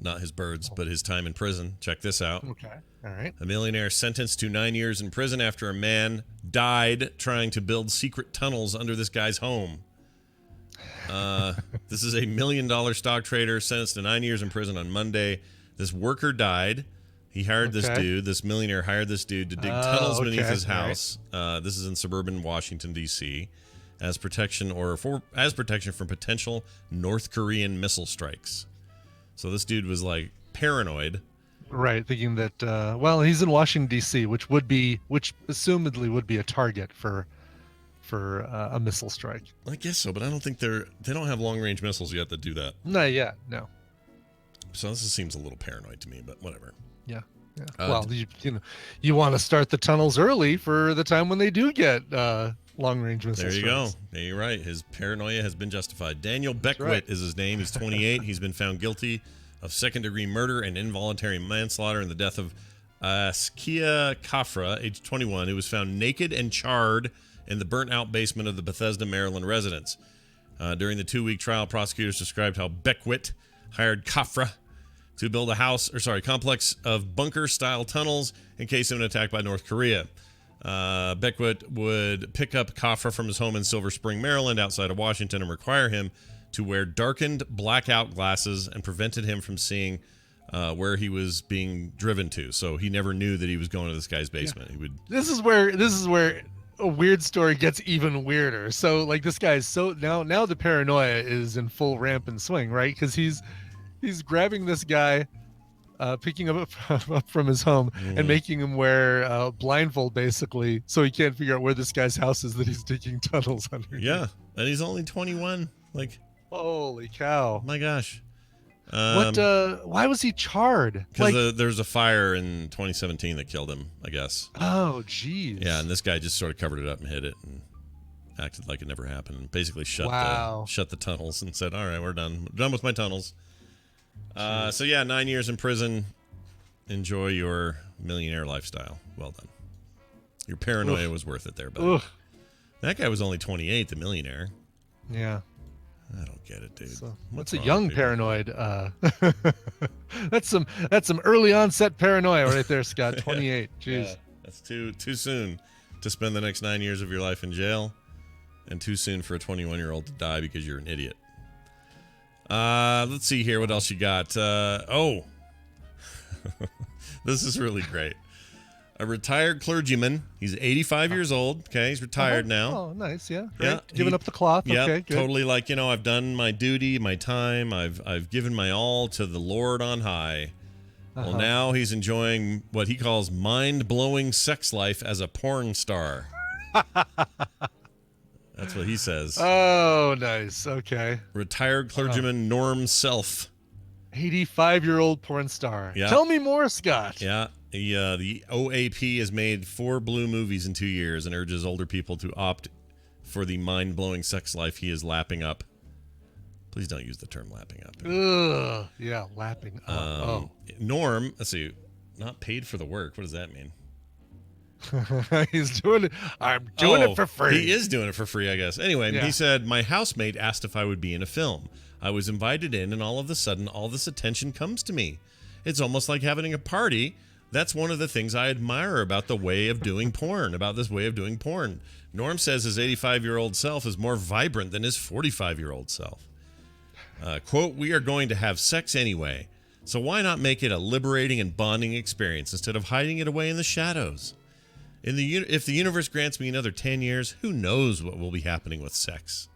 not his birds, but his time in prison. Check this out. Okay, all right. A millionaire sentenced to 9 years in prison after a man died trying to build secret tunnels under this guy's home. This is a $1 million stock trader sentenced to 9 years in prison on Monday. This worker died. He hired this millionaire hired this dude to dig tunnels beneath his house. Right. This is in suburban Washington, D.C. as protection from potential North Korean missile strikes. So this dude was like paranoid. Right, thinking that, he's in Washington, D.C., which assumedly would be a target for a missile strike. I guess so, but I don't think they don't have long-range missiles yet that do that. Not yet, no. So this seems a little paranoid to me, but whatever. Yeah. Well, you want to start the tunnels early for the time when they do get long-range missiles. There you go. Yeah, you're right. His paranoia has been justified. Daniel Beckwith is his name. He's 28. He's been found guilty of second-degree murder and involuntary manslaughter in the death of Askia Kafra, age 21, who was found naked and charred in the burnt-out basement of the Bethesda, Maryland residence. During the 2-week trial, prosecutors described how Beckwith hired Kafra to build a complex of bunker-style tunnels in case of an attack by North Korea. Beckwith would pick up Kafra from his home in Silver Spring, Maryland, outside of Washington, and require him to wear darkened blackout glasses and prevented him from seeing where he was being driven to. So he never knew that he was going to this guy's basement. Yeah. This is where a weird story gets even weirder. So like this guy is now the paranoia is in full rampant swing, right? Because he's grabbing this guy, picking him up from his home and making him wear blindfold basically, so he can't figure out where this guy's house is that he's digging tunnels under. Yeah, and he's only 21. Like, holy cow! My gosh. Why was he charred? Because there's a fire in 2017 that killed him, I guess. Oh, geez. Yeah, and this guy just sort of covered it up and hid it and acted like it never happened. And basically shut the tunnels and said, "All right, we're done. We're done with my tunnels." So yeah, 9 years in prison. Enjoy your millionaire lifestyle. Well done. Your paranoia was worth it there, buddy. That guy was only 28, the millionaire. Yeah. I don't get it, dude. What's a young paranoid? That's some early onset paranoia right there, Scott. 28. Jeez. Yeah, that's too soon to spend the next 9 years of your life in jail, and too soon for a 21-year-old to die because you're an idiot. Let's see here. What else you got? This is really great. A retired clergyman. He's 85 years old. Okay, he's retired now. Oh, nice. Yeah. Yeah, Great. Giving up the cloth. Yeah, Okay, good. totally. Like, I've done my duty, my time. I've given my all to the Lord on high. Well, now he's enjoying what he calls mind-blowing sex life as a porn star. That's what he says. Oh, nice. Okay. Retired clergyman Norm Self. 85-year-old porn star. Yeah. Tell me more, Scott. Yeah, the OAP has made 4 blue movies in 2 years and urges older people to opt for the mind-blowing sex life he is lapping up. Please don't use the term lapping up. Ugh. Yeah, lapping up. Norm, let's see, not paid for the work. What does that mean? He's doing it. I'm doing it for free. He is doing it for free, I guess. Anyway, Yeah. He said, my housemate asked if I would be in a film. I was invited in, and all of a sudden, all this attention comes to me. It's almost like having a party. That's one of the things I admire about the way of doing porn, about this way of doing porn. Norm says his 85-year-old self is more vibrant than his 45-year-old self. Quote, we are going to have sex anyway, so why not make it a liberating and bonding experience instead of hiding it away in the shadows? If the universe grants me another 10 years, who knows what will be happening with sex?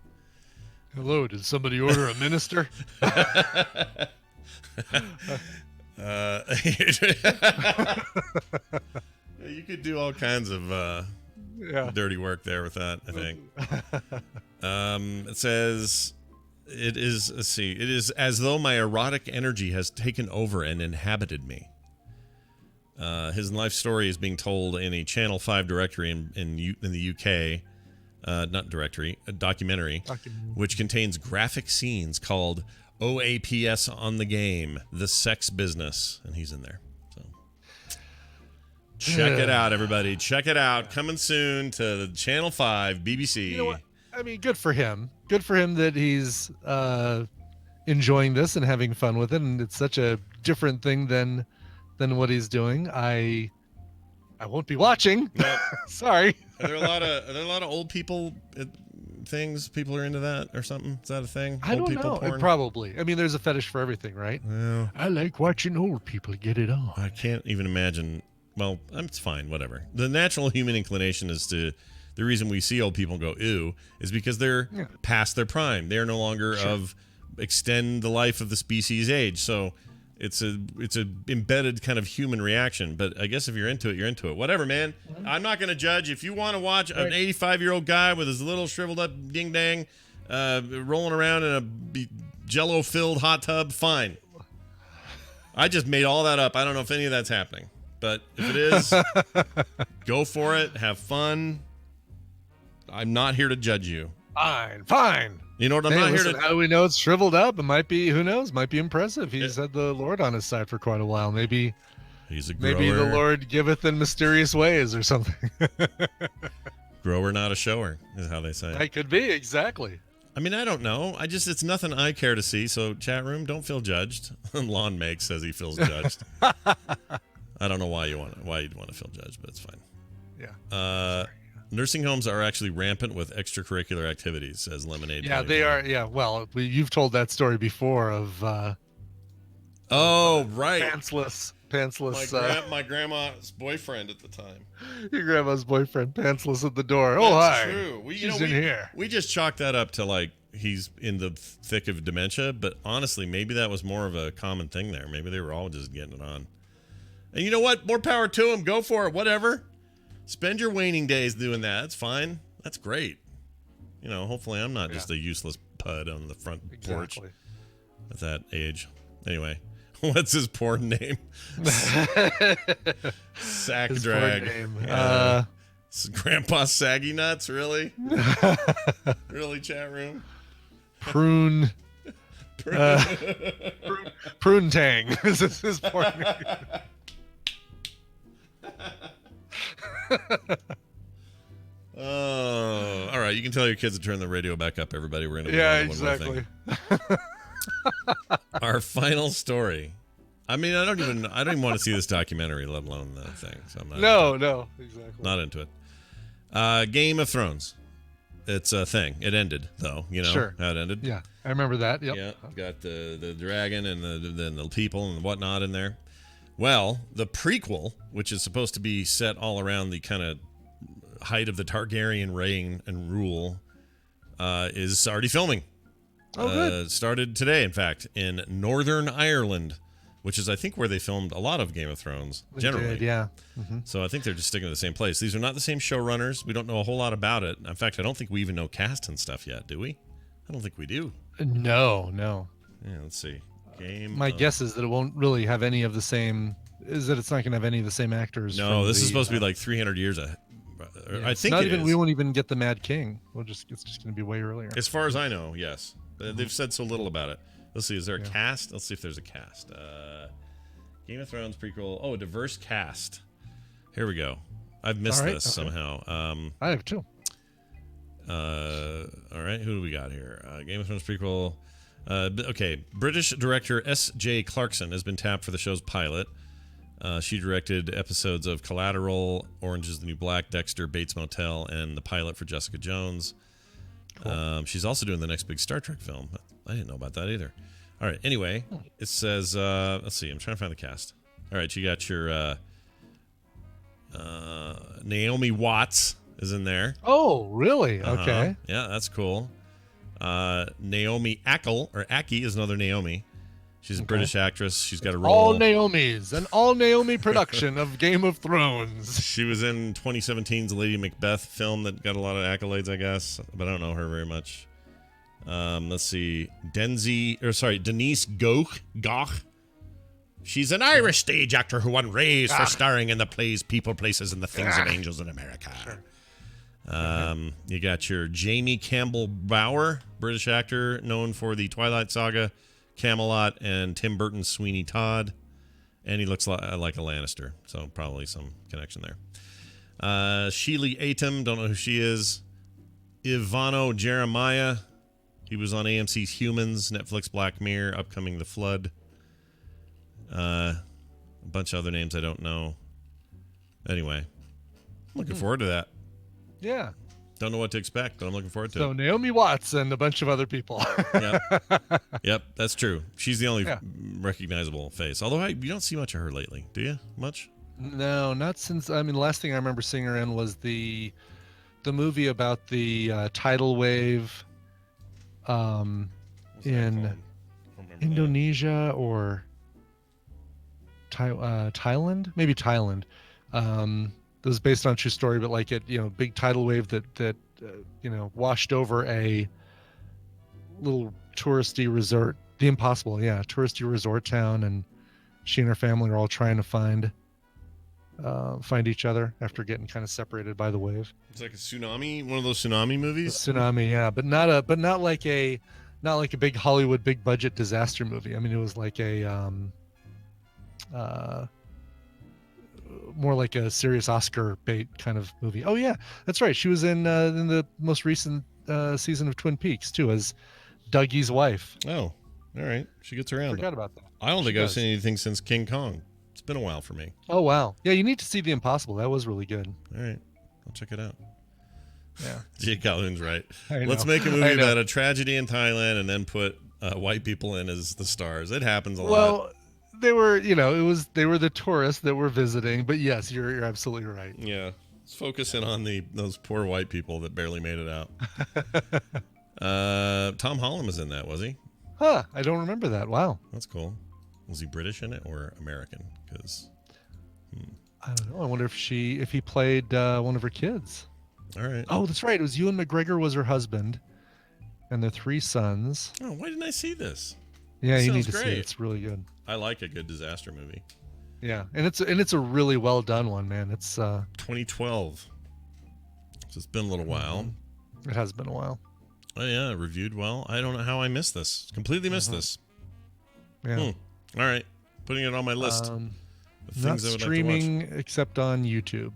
Hello, did somebody order a minister? You could do all kinds of dirty work there with that, I think. It says, it is as though my erotic energy has taken over and inhabited me. His life story is being told in a Channel 5 directory in the UK. Not directory, a documentary, which contains graphic scenes called OAPS on the Game, The Sex Business. And he's in there. So check it out, everybody. Check it out. Coming soon to the Channel 5, BBC. You know what? I mean, good for him. Good for him that he's enjoying this and having fun with it. And it's such a different thing than what he's doing. I won't be watching. No. Sorry. Are there a lot of old people things? People are into that or something? Is that a thing? I Old don't people know. porn? Probably. I mean, there's a fetish for everything, right? Well, I like watching old people get it on. I can't even imagine. Well, it's fine. Whatever. The natural human inclination is to. The reason we see old people go ew is because they're past their prime. They are no longer of extend the life of the species age. So it's a embedded kind of human reaction. But I guess if you're into it, you're into it. Whatever, man. I'm not going to judge. If you want to watch an 85-year-old guy with his little shriveled up ding dang rolling around in a jello-filled hot tub, fine. I just made all that up. I don't know if any of that's happening. But if it is, go for it. Have fun. I'm not here to judge you. Fine. You know what? I'm Hey, not listen, here to. how do we know it's shriveled up? It might be, who knows? Might be impressive. He's had the Lord on his side for quite a while. Maybe He's a grower. maybe the Lord giveth in mysterious ways or something. Grower, not a shower, is how they say. That could be, exactly. I mean, I don't know. It's nothing I care to see. So, chat room, don't feel judged. Lawn Make says he feels judged. I don't know why you'd want to feel judged, but it's fine. Yeah. Nursing homes are actually rampant with extracurricular activities, says Lemonade. Yeah, they are. Yeah, well, you've told that story before of oh, right. pantsless. My grandma's boyfriend at the time. Your grandma's boyfriend, pantsless at the door. That's Hi. true. She's in here. We just chalked that up to like he's in the thick of dementia, but honestly, maybe that was more of a common thing there. Maybe they were all just getting it on. And you know what? More power to him. Go for it. Whatever. Spend your waning days doing that. That's fine. That's great. You know, hopefully I'm not just a useless pud on the front porch at that age. Anyway, what's his porn name? Sack His drag. porn name. Grandpa Saggy Nuts, really? Really, chat room? Prune Tang. This is his porn name. Oh, all right. You can tell your kids to turn the radio back up, everybody. We're going to exactly. Our final story. I mean, I don't even want to see this documentary, let alone the thing. So I'm not. No, exactly. Not into it. Game of Thrones. It's a thing. It ended, though. You know Sure. how it ended. Yeah, I remember that. Yep. Yeah, got the dragon and the people and whatnot in there. Well, the prequel, which is supposed to be set all around the kind of height of the Targaryen reign and rule, is already filming. Oh, good. Started today, in fact, in Northern Ireland, which is, I think, where they filmed a lot of Game of Thrones, generally. Did, yeah. So I think they're just sticking to the same place. These are not the same showrunners. We don't know a whole lot about it. In fact, I don't think we even know cast and stuff yet, do we? I don't think we do. No. Yeah, let's see. My guess is that it won't really have any of the same. Is that it's not going to have any of the same actors? No, this is supposed to be like 300 years ahead. I think not it even. is. We won't even get the Mad King. It's just going to be way earlier. As far as I know, yes. They've said so little about it. Let's see. Is there a cast? Let's see if there's a cast. Game of Thrones prequel. Oh, a diverse cast. Here we go. I've missed this somehow. I have too. All right. Who do we got here? Game of Thrones prequel. Okay. British director S.J. Clarkson has been tapped for the show's pilot. She directed episodes of Collateral, Orange is the New Black, Dexter, Bates Motel, and the pilot for Jessica Jones. Cool. She's also doing the next big Star Trek film. I didn't know about that either. All right. Anyway, it says, let's see. I'm trying to find the cast. All right. You got your Naomi Watts is in there. Oh, really? Okay. Yeah, that's cool. Naomi Ackie is another Naomi. She's a British actress. She's got a role. All Naomi's, an all Naomi production of Game of Thrones. She was in 2017's Lady Macbeth film that got a lot of accolades, I guess, but I don't know her very much. Let's see. Denise Gough. She's an Irish stage actor who won Rays for starring in the plays People, Places, and the Things of Angels in America. Sure. You got your Jamie Campbell Bower, British actor known for the Twilight Saga, Camelot, and Tim Burton's Sweeney Todd. And he looks like a Lannister, so probably some connection there. Sheely Atom, don't know who she is. Ivano Jeremiah, he was on AMC's Humans, Netflix Black Mirror, upcoming The Flood. A bunch of other names I don't know. Anyway, I'm looking forward to that. Yeah. Don't know what to expect, but I'm looking forward to it. So Naomi Watts and a bunch of other people. Yep, that's true. She's the only recognizable face. Although you don't see much of her lately, do you? Much? No, not since. I mean, the last thing I remember seeing her in was the movie about the tidal wave in Indonesia or Thailand, maybe Thailand. It was based on a true story, but like big tidal wave that washed over a little touristy resort, the Impossible, touristy resort town, and she and her family are all trying to find each other after getting kind of separated by the wave. It's like a tsunami, one of those tsunami movies. Tsunami, yeah, but not like a big Hollywood big budget disaster movie. I mean, it was like a more like a serious Oscar bait kind of movie. Oh yeah, that's right. She was in the most recent season of Twin Peaks too, as Dougie's wife. Oh, all right. She gets around. Forgot about that. I don't think I've seen anything since King Kong. It's been a while for me. Oh wow. Yeah, you need to see The Impossible. That was really good. All right, I'll check it out. Yeah. Jake Calhoun's right. I know. Let's make a movie about a tragedy in Thailand and then put white people in as the stars. It happens a lot. Well, they were, they were the tourists that were visiting, but yes, you're absolutely right. Yeah. Let's focus in on those poor white people that barely made it out. Tom Holland was in that, was he? Huh, I don't remember that. Wow. That's cool. Was he British in it or American? Because I don't know. I wonder if he played one of her kids. All right. Oh, that's right. It was Ewan McGregor was her husband, and their 3 sons. Oh, why didn't I see this? Yeah, you need Sounds to great. see it. It's really good. I like a good disaster movie. Yeah, and it's a really well done one, man. It's 2012. So it's been a little while. It has been a while. Oh yeah, reviewed well. I don't know how I missed this. Completely missed this. Yeah. All right, putting it on my list. of Not things I would streaming like to watch. except on YouTube.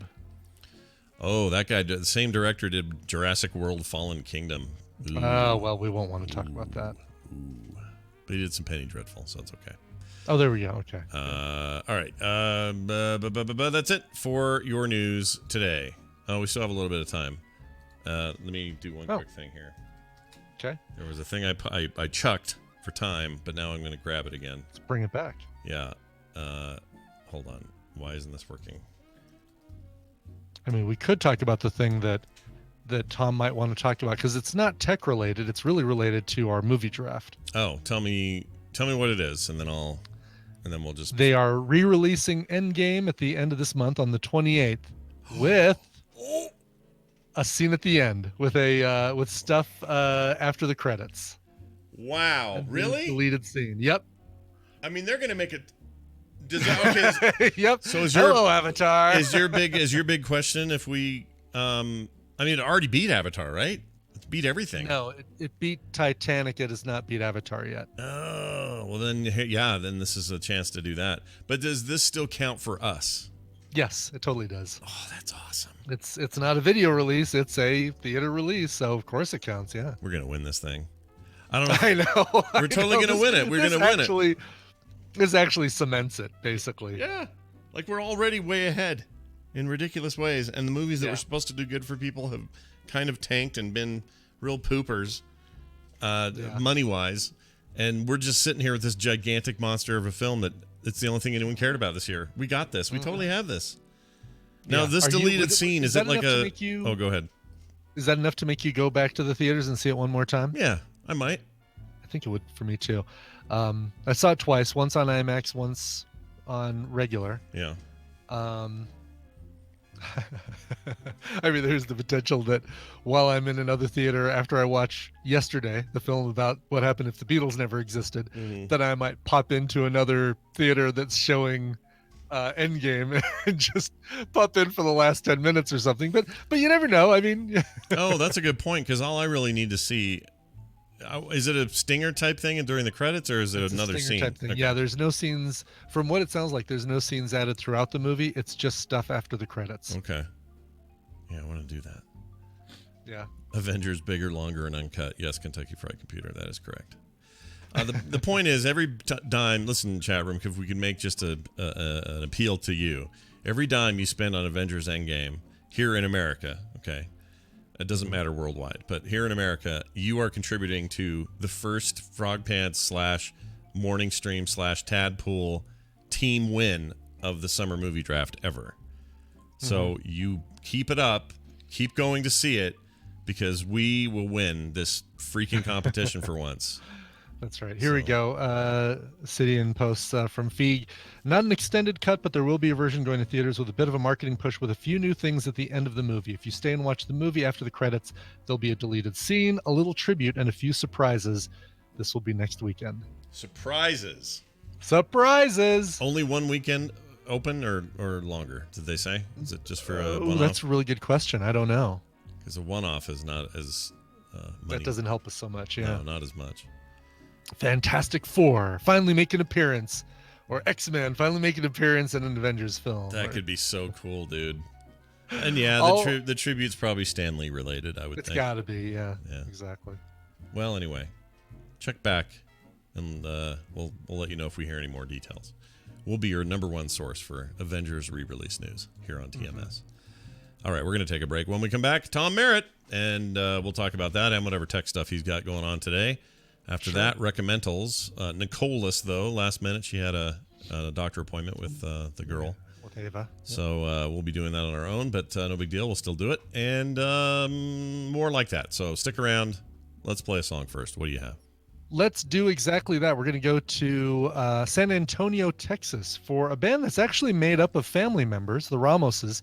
Oh, that guy, the same director did Jurassic World: Fallen Kingdom. Ooh. Well, we won't want to talk about that. Ooh. But he did some Penny Dreadful, so it's okay. Oh, there we go. Okay. All right. That's it for your news today. Oh, we still have a little bit of time. Let me do one quick thing here. Okay. There was a thing I chucked for time, but now I'm going to grab it again. Let's bring it back. Yeah. hold on. Why isn't this working? I mean, we could talk about the thing that Tom might want to talk about because it's not tech related. It's really related to our movie draft. Oh, tell me what it is, and then we'll just. They are re-releasing Endgame at the end of this month on the 28th with a scene at the end with with stuff after the credits. Wow, really? Deleted scene. Yep. I mean, they're gonna make it. Okay. Yep. So hello, Avatar. is your big question if we? I mean, it already beat Avatar, right? It beat everything. No, it beat Titanic. It has not beat Avatar yet. Oh, well then, yeah, then this is a chance to do that. But does this still count for us? Yes, it totally does. Oh, that's awesome. It's not a video release. It's a theater release. So of course it counts. Yeah. We're gonna win this thing. I don't know. I know. We're totally gonna win it. We're gonna win it. This actually cements it, basically. Yeah, like we're already way ahead in ridiculous ways, and the movies that were supposed to do good for people have kind of tanked and been real poopers, money-wise, and we're just sitting here with this gigantic monster of a film that it's the only thing anyone cared about this year. We got this. We totally have this. Now, this deleted scene, is it like a... Oh, go ahead. Is that enough to make you go back to the theaters and see it one more time? Yeah, I might. I think it would for me, too. I saw it twice, once on IMAX, once on regular. Yeah. I mean, there's the potential that while I'm in another theater after I watch Yesterday, the film about what happened if the Beatles never existed, that I might pop into another theater that's showing Endgame and just pop in for the last 10 minutes or something. But you never know. I mean, oh, that's a good point, because all I really need to see. Is it a stinger type thing during the credits, or is it another scene? Type thing. Okay. Yeah, there's no scenes. From what it sounds like, there's no scenes added throughout the movie. It's just stuff after the credits. Okay. Yeah, I want to do that. Yeah. Avengers, bigger, longer, and uncut. Yes, Kentucky Fried Computer. That is correct. The point is, every dime, listen, chat room, if we could make just an appeal to you. Every dime you spend on Avengers Endgame here in America, okay, it doesn't matter worldwide, but here in America, you are contributing to the first Frog Pants / Morning Stream / Tadpool team win of the summer movie draft ever. So you keep it up, keep going to see it, because we will win this freaking competition for once. That's right. Here we go. Cidian posts from Feig. Not an extended cut, but there will be a version going to theaters with a bit of a marketing push with a few new things at the end of the movie. If you stay and watch the movie after the credits, there'll be a deleted scene, a little tribute, and a few surprises. This will be next weekend. Surprises. Only one weekend open or longer, did they say? Is it just for a one-off? That's a really good question. I don't know. Because a one-off is not as money. That doesn't help us so much, yeah. No, not as much. Fantastic Four finally make an appearance, or X-Men finally make an appearance in an Avengers film. That could be so cool, dude. And yeah, the tribute's probably Stan Lee related, I would think. It's got to be, yeah, exactly. Well, anyway, check back, and we'll let you know if we hear any more details. We'll be your number one source for Avengers re-release news here on TMS. All right, we're going to take a break. When we come back, Tom Merritt, and we'll talk about that and whatever tech stuff he's got going on today. After that, recommendals. Nicolas, though, last minute, she had a doctor appointment with the girl. With Ava. So we'll be doing that on our own, but no big deal. We'll still do it. And more like that. So stick around. Let's play a song first. What do you have? Let's do exactly that. We're going to go to San Antonio, Texas, for a band that's actually made up of family members, the Ramoses.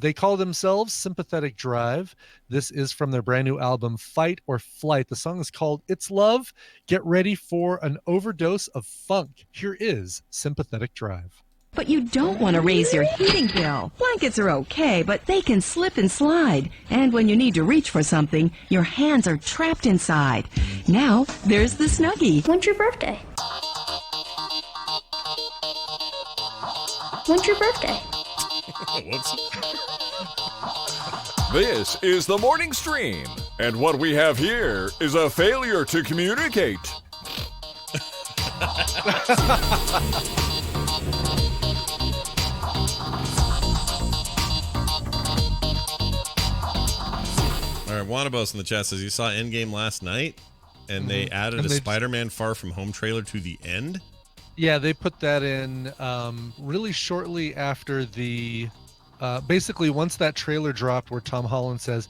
They call themselves Sympathetic Drive. This is from their brand new album, Fight or Flight. The song is called It's Love. Get ready for an overdose of funk. Here is Sympathetic Drive. But you don't want to raise your heating bill. Blankets are okay, but they can slip and slide. And when you need to reach for something, your hands are trapped inside. Now, there's the Snuggie. When's your birthday? When's your birthday? Whoops. This is the Morning Stream, and what we have here is a failure to communicate. All right, Wanabos in the chat says he saw Endgame last night, and they added a Spider-Man Far From Home trailer to the end. Yeah, they put that in really shortly after the. Basically, once that trailer dropped where Tom Holland says,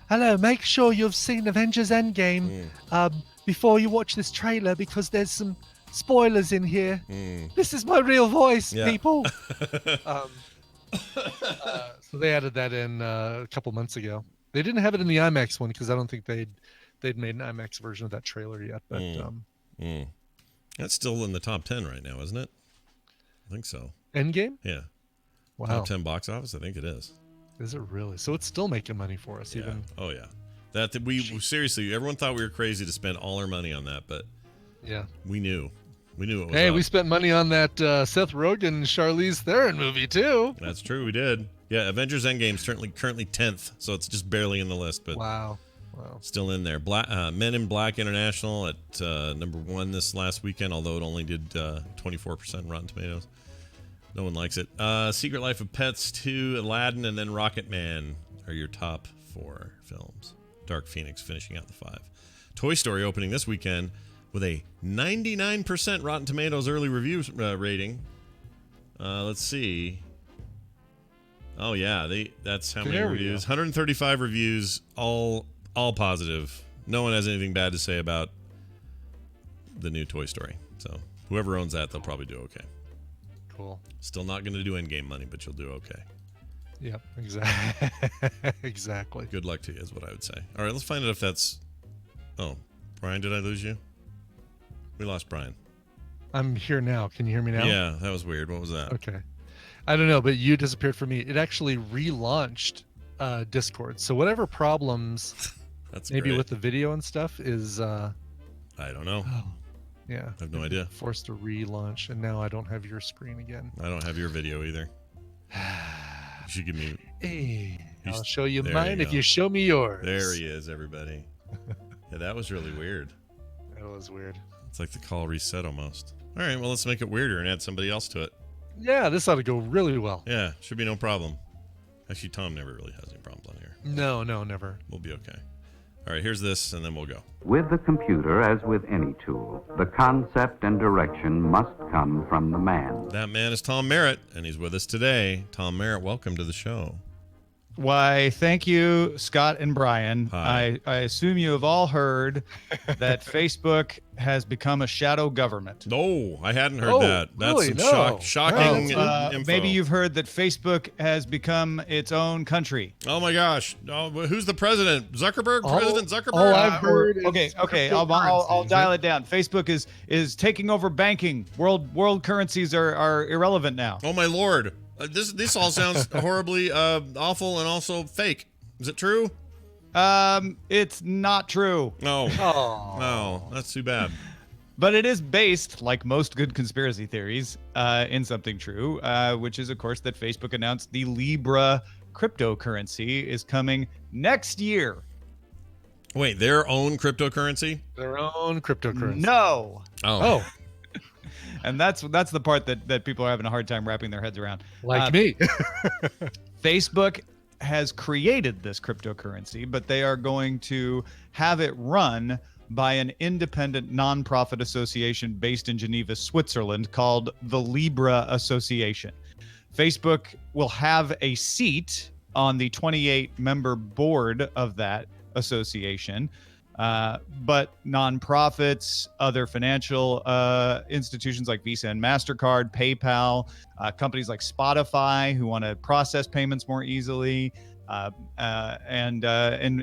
"Hello, make sure you've seen Avengers Endgame before you watch this trailer because there's some spoilers in here. This is my real voice, people." So they added that in a couple months ago. They didn't have it in the IMAX one because I don't think they'd made an IMAX version of that trailer yet. But that's still in the top 10 right now, isn't it? I think so. Endgame? Yeah. Wow. Top 10 box office? I think it is. Is it really? So it's still making money for us, even. Oh yeah. That we seriously, everyone thought we were crazy to spend all our money on that, but yeah, we knew it was. Hey, up. we spent money on that Seth Rogen and Charlize Theron movie too. That's true, we did. Yeah, Avengers Endgame's currently 10th, so it's just barely in the list, but wow, still in there. Men in Black International at number 1 this last weekend, although it only did 24% Rotten Tomatoes. No one likes it. Secret Life of Pets 2, Aladdin, and then Rocket Man are your top 4 films. Dark Phoenix finishing out the 5. Toy Story opening this weekend with a 99% Rotten Tomatoes early review rating. Let's see. Oh yeah, that's how many reviews. 135 reviews, all positive. No one has anything bad to say about the new Toy Story. So whoever owns that, they'll probably do okay. Cool. Still not going to do Endgame money, but you'll do okay. Yep, exactly. Exactly. Good luck to you is what I would say. All right, let's find out if that's... Oh, Brian, did I lose you? We lost Brian. I'm here now. Can you hear me now? Yeah, that was weird. What was that? Okay. I don't know, but you disappeared from me. It actually relaunched Discord. So whatever problems that's maybe great. with the video and stuff is... I don't know. Yeah. I have no idea. Forced to relaunch, and now I don't have your screen again. I don't have your video either. You should give me... Hey, I'll show you mine you if you show me yours. There he is, everybody. Yeah, that was really weird. That was weird. It's like the call reset almost. All right, well, let's make it weirder and add somebody else to it. Yeah, this ought to go really well. Yeah, should be no problem. Actually, Tom never really has any problems on here. No, never. We'll be okay. All right, here's this, and then we'll go. With the computer, as with any tool, the concept and direction must come from the man. That man is Tom Merritt, and he's with us today. Tom Merritt, welcome to the show. Why, thank you, Scott and Brian. Hi. I assume you have all heard that Facebook has become a shadow government. No, I hadn't heard that. That's really? some shocking info. Maybe you've heard that Facebook has become its own country. Oh my gosh! Oh, who's the president? Zuckerberg? President Zuckerberg? All I've heard is Okay. I'll dial it down. Facebook is taking over banking. World currencies are irrelevant now. Oh my lord! This all sounds horribly awful and also fake. Is it true? It's not true. No. No, that's too bad. But it is based, like most good conspiracy theories, in something true, which is, of course, that Facebook announced the Libra cryptocurrency is coming next year. Wait, their own cryptocurrency? Their own cryptocurrency. No. Oh. And that's the part that people are having a hard time wrapping their heads around. Like me. Facebook has created this cryptocurrency, but they are going to have it run by an independent nonprofit association based in Geneva, Switzerland, called the Libra Association. Facebook will have a seat on the 28-member board of that association, but nonprofits, other financial institutions like Visa and MasterCard, PayPal, companies like Spotify who want to process payments more easily, and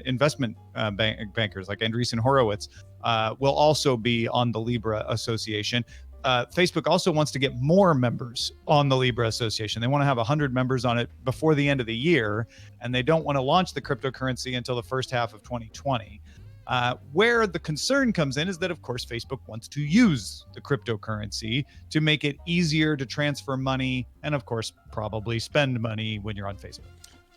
investment bankers like Andreessen Horowitz will also be on the Libra Association. Facebook also wants to get more members on the Libra Association. They want to have 100 members on it before the end of the year, and they don't want to launch the cryptocurrency until the first half of 2020. Where the concern comes in is that, of course, Facebook wants to use the cryptocurrency to make it easier to transfer money and, of course, probably spend money when you're on Facebook.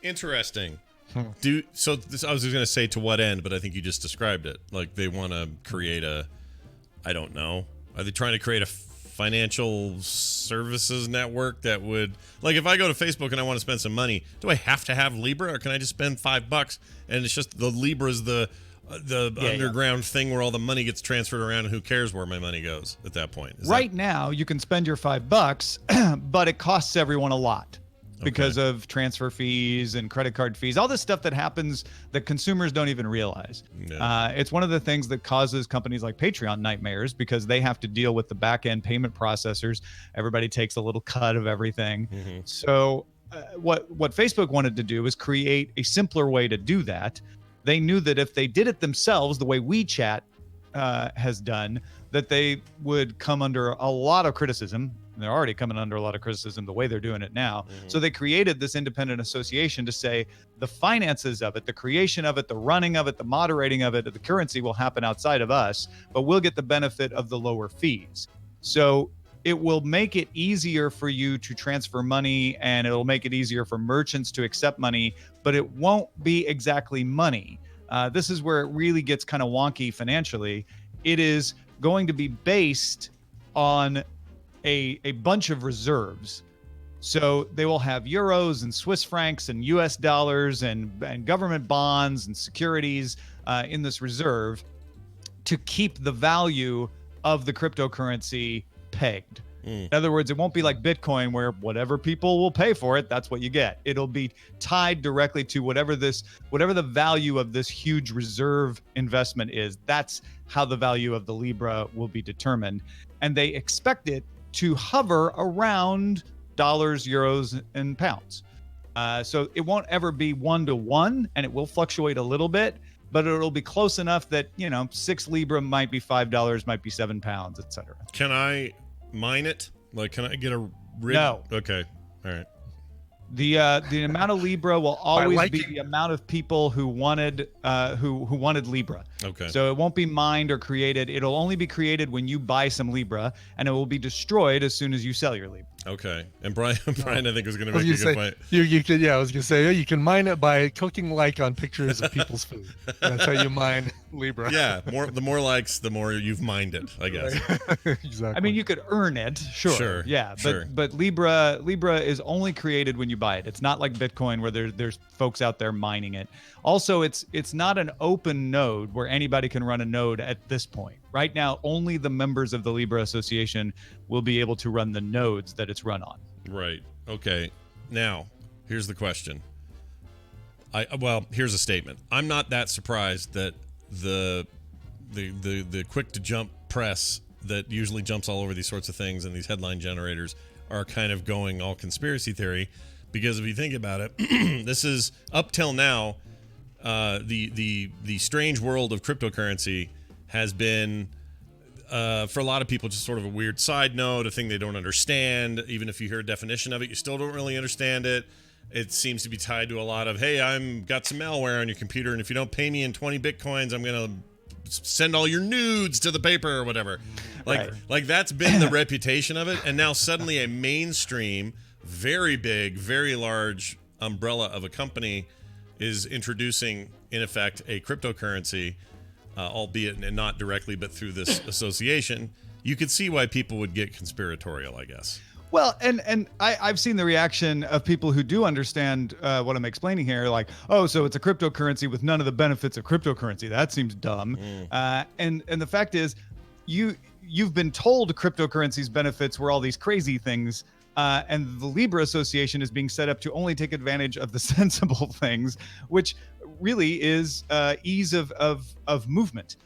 Interesting. I was going to say to what end, but I think you just described it. Like they want to create I don't know. Are they trying to create a financial services network that would, like, if I go to Facebook and I want to spend some money, do I have to have Libra, or can I just spend $5 and it's just the Libra is the the underground thing where all the money gets transferred around, and who cares where my money goes at that point? Right now, you can spend your $5, but it costs everyone a lot because of transfer fees and credit card fees, all this stuff that happens that consumers don't even realize. It's one of the things that causes companies like Patreon nightmares because they have to deal with the back-end payment processors. Everybody takes a little cut of everything. So what Facebook wanted to do is create a simpler way to do that. They knew that if they did it themselves, the way WeChat has done, that they would come under a lot of criticism. And they're already coming under a lot of criticism the way they're doing it now. So they created this independent association to say the finances of it, the creation of it, the running of it, the moderating of it, the currency will happen outside of us, but we'll get the benefit of the lower fees. So it will make it easier for you to transfer money, and it'll make it easier for merchants to accept money, but it won't be exactly money. This is where it really gets kind of wonky financially. It is going to be based on a bunch of reserves. So they will have euros and Swiss francs and US dollars and government bonds and securities in this reserve to keep the value of the cryptocurrency pegged. In other words, it won't be like Bitcoin where whatever people will pay for it, that's what you get. It'll be tied directly to whatever the value of this huge reserve investment is. That's how the value of the Libra will be determined. And they expect it to hover around dollars, euros, and pounds. So it won't ever be 1-to-1, and it will fluctuate a little bit, but it'll be close enough that, 6 Libra might be $5, might be 7 pounds, etc. Can I mine it? Like, can I get a rig? No. Okay. All right. The amount of Libra will always be the amount of people who wanted who wanted Libra. Okay. So it won't be mined or created. It'll only be created when you buy some Libra, and it will be destroyed as soon as you sell your Libra. Okay. And Brian, I think was going to make a good point. You could, I was going to say, you can mine it by clicking like on pictures of people's food. That's how you mine Libra. Yeah. The more likes, the more you've mined it, I guess. Exactly. I mean, you could earn it, sure. Yeah, but Libra is only created when you buy it. It's not like Bitcoin where there's folks out there mining it. Also, it's not an open node where anybody can run a node at this point. Right now, only the members of the Libra Association will be able to run the nodes that it's run on. Right. Okay. Now, here's the question. Here's a statement. I'm not that surprised that the quick to jump press that usually jumps all over these sorts of things and these headline generators are kind of going all conspiracy theory, because if you think about it, this is up till now, the strange world of cryptocurrency has been, for a lot of people, just sort of a weird side note, a thing they don't understand. Even if you hear a definition of it, you still don't really understand it. It seems to be tied to a lot of, hey, I'm got some malware on your computer, and if you don't pay me in 20 Bitcoins, I'm going to send all your nudes to the paper or whatever. Like that's been the reputation of it. And now suddenly a mainstream, very big, very large umbrella of a company is introducing, in effect, a cryptocurrency, albeit not directly, but through this association. You could see why people would get conspiratorial, I guess. Well, and I've seen the reaction of people who do understand what I'm explaining here, like, oh, so it's a cryptocurrency with none of the benefits of cryptocurrency. That seems dumb. And the fact is, you've been told cryptocurrency's benefits were all these crazy things, and the Libra Association is being set up to only take advantage of the sensible things, which really is ease of movement.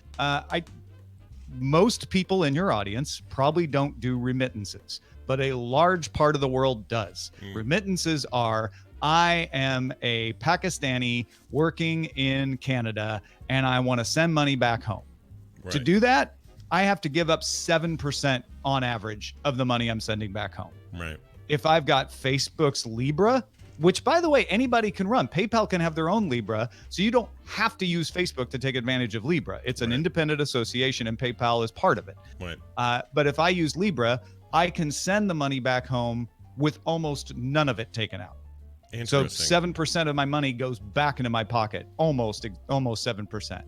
Most people in your audience probably don't do remittances, but a large part of the world does. Remittances are, I am a Pakistani working in Canada and I want to send money back home. Right. To do that, I have to give up 7% on average of the money I'm sending back home. Right. If I've got Facebook's Libra, which, by the way, anybody can run. PayPal can have their own Libra, so you don't have to use Facebook to take advantage of Libra. It's an independent association, and PayPal is part of it. Right. But if I use Libra, I can send the money back home with almost none of it taken out. So 7% of my money goes back into my pocket, almost 7%.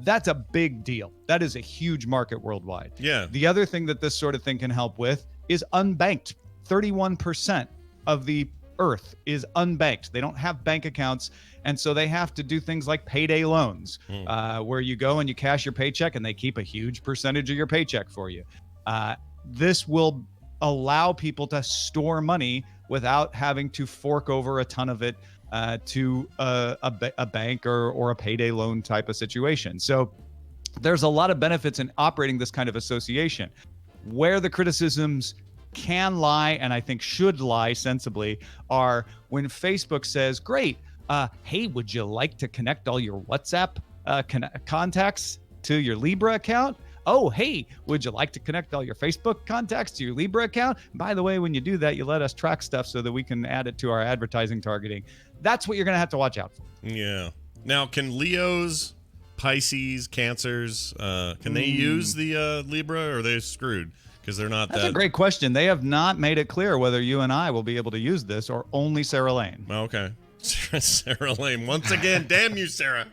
That's a big deal. That is a huge market worldwide. Yeah. The other thing that this sort of thing can help with is unbanked. 31% of the earth is unbanked. They don't have bank accounts. And so they have to do things like payday loans, where you go and you cash your paycheck and they keep a huge percentage of your paycheck for you. This will allow people to store money without having to fork over a ton of it to a bank or a payday loan type of situation. So there's a lot of benefits in operating this kind of association. Where the criticisms can lie, and I think should lie sensibly, are when Facebook says, great, hey, would you like to connect all your WhatsApp contacts to your Libra account? Oh, hey, would you like to connect all your Facebook contacts to your Libra account? By the way, when you do that, you let us track stuff so that we can add it to our advertising targeting. That's what you're going to have to watch out for. Yeah. Now, can Leos, Pisces, Cancers, can they use the Libra, or are they screwed? Because they're not That's a great question. They have not made it clear whether you and I will be able to use this or only Sarah Lane. Okay. Sarah Lane. Once again, damn you, Sarah.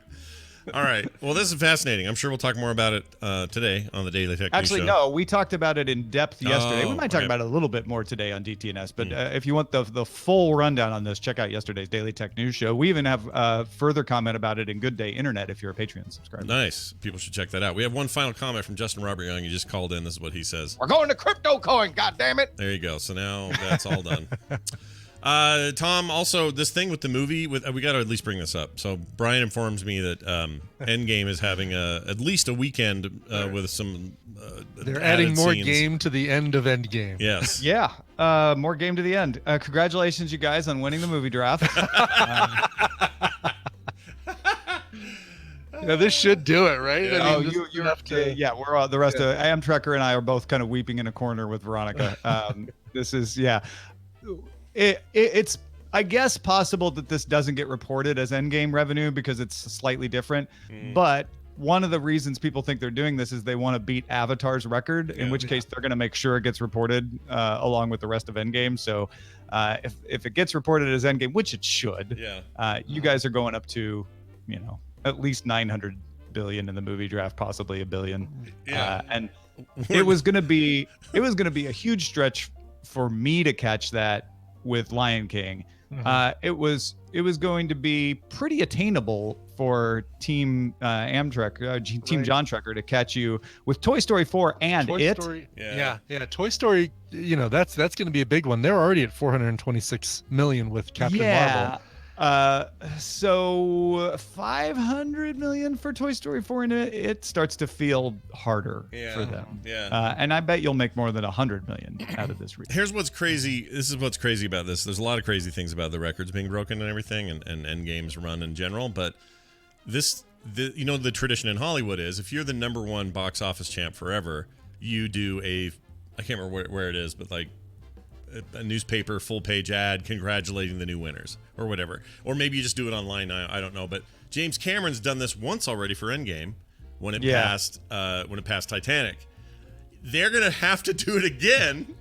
All right. Well, this is fascinating. I'm sure we'll talk more about it today on the Daily Tech News Actually, Show. no, we talked about it in depth yesterday. We might talk okay. about it a little bit more today on DTNS. But if you want the full rundown on this, check out yesterday's Daily Tech News Show. We even have further comment about it in Good Day Internet if you're a Patreon subscriber. Nice. People should check that out. We have one final comment from Justin Robert Young. He just called in. This is what he says. We're going to crypto coin, goddammit. There you go. So now that's all done. Tom, also this thing with the movie, we got to at least bring this up. So Brian informs me that Endgame is having at least a weekend with some. They're adding more scenes. game to the end of Endgame. Yes. Yeah. More game to the end. Congratulations, you guys, on winning the movie draft. Yeah, this should do it, right? Yeah. I mean, you have to. Yeah, we're all, the rest of Amtrekker and I are both kind of weeping in a corner with Veronica. This is It's I guess possible that this doesn't get reported as Endgame revenue because it's slightly different. But one of the reasons people think they're doing this is they want to beat Avatar's record, in which case they're going to make sure it gets reported along with the rest of Endgame. So if it gets reported as Endgame, which it should, you guys are going up to, at least 900 billion in the movie draft, possibly $1 billion. And it was going to be a huge stretch for me to catch that with Lion King. It was going to be pretty attainable for Team Amtrak, Team John Trekker to catch you with Toy Story 4 and Toy Story, Toy Story, that's going to be a big one. They're already at 426 million with Captain Marvel. So 500 million for Toy Story 4, and it starts to feel harder for them. And I bet you'll make more than 100 million out of this. Here's what's crazy. This is what's crazy about this. There's a lot of crazy things about the records being broken and everything, and Endgame's run in general. But the tradition in Hollywood is if you're the #1 box office champ forever, you do I can't remember where it is, but like a newspaper full page ad congratulating the new winners or whatever, or maybe you just do it online. I don't know, but James Cameron's done this once already for Endgame when it passed Titanic. They're gonna have to do it again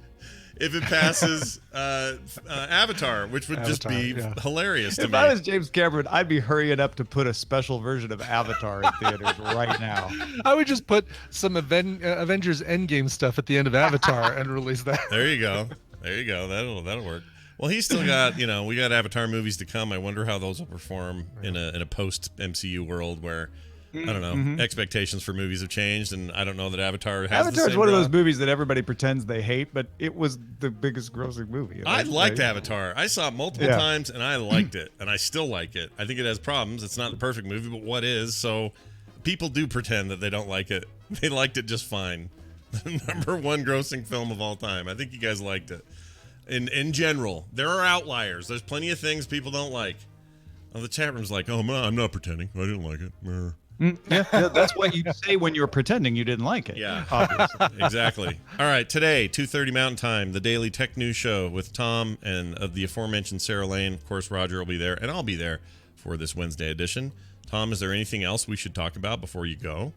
if it passes Avatar, which would just be hilarious to me. If I was James Cameron, I'd be hurrying up to put a special version of Avatar in theaters right now. I would just put some Avengers Endgame stuff at the end of Avatar and release that. There you go. That'll work. Well, he's still got, we got Avatar movies to come. I wonder how those will perform in a post MCU world where, I don't know, expectations for movies have changed, and I don't know that Avatar has Avatar's the same one of draw. those movies that everybody pretends they hate, but it was the biggest grossing movie. I liked Avatar. I saw it multiple times, and I liked it, and I still like it. I think it has problems. It's not the perfect movie, but what is? So people do pretend that they don't like it. They liked it just fine. The #1 grossing film of all time. I think you guys liked it. In general, there are outliers. There's plenty of things people don't like. Oh, the chat room's like, oh, I'm not pretending. I didn't like it. That's what you say when you're pretending you didn't like it. Yeah, obviously. Exactly. All right, today, 2:30 Mountain Time, the Daily Tech News Show with Tom and of the aforementioned Sarah Lane. Of course, Roger will be there, and I'll be there for this Wednesday edition. Tom, is there anything else we should talk about before you go?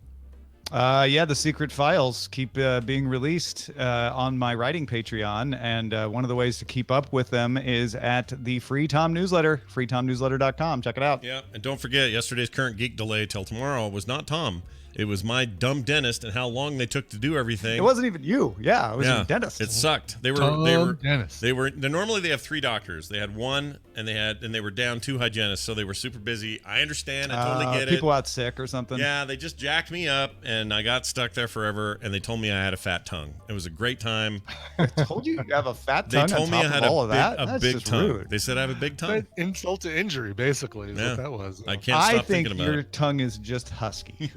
The secret files keep being released on my writing Patreon, and one of the ways to keep up with them is at the Free Tom newsletter, freetomnewsletter.com. Check it out. Yeah, and don't forget, yesterday's current geek delay till tomorrow was not Tom. It was my dumb dentist and how long they took to do everything. It wasn't even you. Yeah, it was your dentist. It sucked. They normally they have 3 doctors. They had one, and they were down 2 hygienists, so they were super busy. I understand. I totally get it. People out sick or something. Yeah, they just jacked me up, and I got stuck there forever. And they told me I had a fat tongue. It was a great time. I told you have a fat They tongue. told on me I top had of all of that. a That's big just tongue. rude. They said I have a big tongue. Insult to injury, basically, is what that was. I can't stop think thinking about your it. tongue is just husky.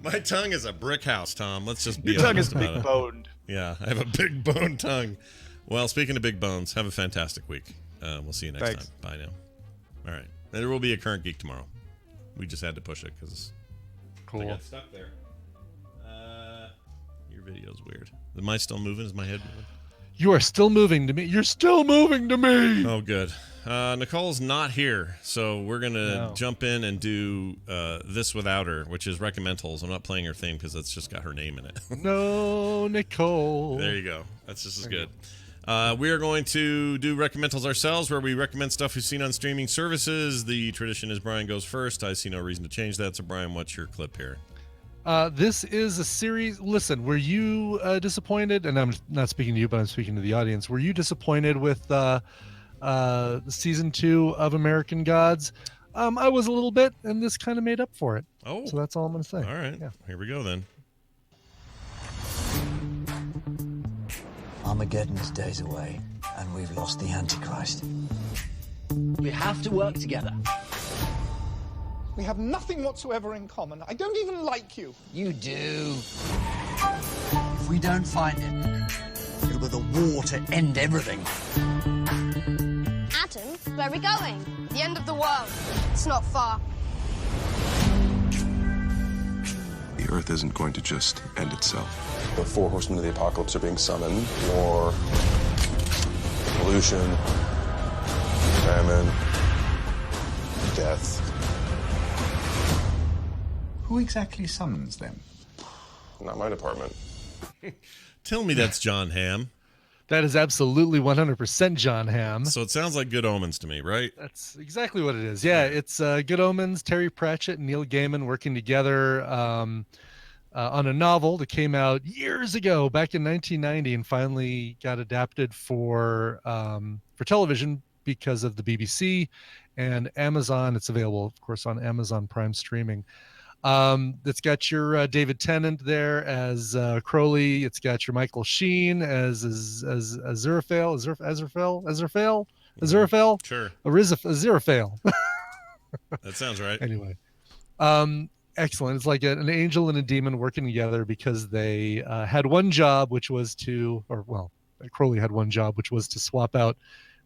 My tongue is a brick house, Tom. Let's just be Your tongue honest is about big it. boned. Yeah, I have a big bone tongue. Well, speaking of big bones, have a fantastic week. We'll see you next Thanks. time. Bye now. All right. There will be a Current Geek tomorrow. We just had to push it because I got stuck there. Your video's weird. Am I still moving? Is my head moving? You are still moving to me. You're still moving to me. Oh, good. Nicole's not here, so we're going to jump in and do This Without Her, which is Recommendals. I'm not playing her theme because it's just got her name in it. No, Nicole. There you go. That's just as good. We are going to do Recommendals ourselves, where we recommend stuff we've seen on streaming services. The tradition is Brian goes first. I see no reason to change that. So, Brian, what's your clip here? This is a series. Listen, were you disappointed? And I'm not speaking to you, but I'm speaking to the audience. Were you disappointed with season 2 of American Gods? I was a little bit, and this kind of made up for it. Oh, so that's all I'm going to say. All right, here we go then. Armageddon's days away, and we've lost the Antichrist. We have to work together. We have nothing whatsoever in common. I don't even like you. You do. If we don't find it, it'll be the war to end everything. Adam, where are we going? The end of the world. It's not far. The Earth isn't going to just end itself. The 4 horsemen of the apocalypse are being summoned. War, pollution, famine, death. Who exactly summons them? Not my department. Tell me that's John Hamm. That is absolutely 100% John Hamm. So it sounds like Good Omens to me, right? That's exactly what it is. Yeah, it's Good Omens, Terry Pratchett and Neil Gaiman working together on a novel that came out years ago, back in 1990, and finally got adapted for television because of the BBC and Amazon. It's available, of course, on Amazon Prime streaming. It's got your David Tennant there as Crowley. It's got your Michael Sheen as Aziraphale. Sure. Aziraphale. That sounds right. Anyway, excellent. It's like an angel and a demon working together because they had one job, which was Crowley had one job, which was to swap out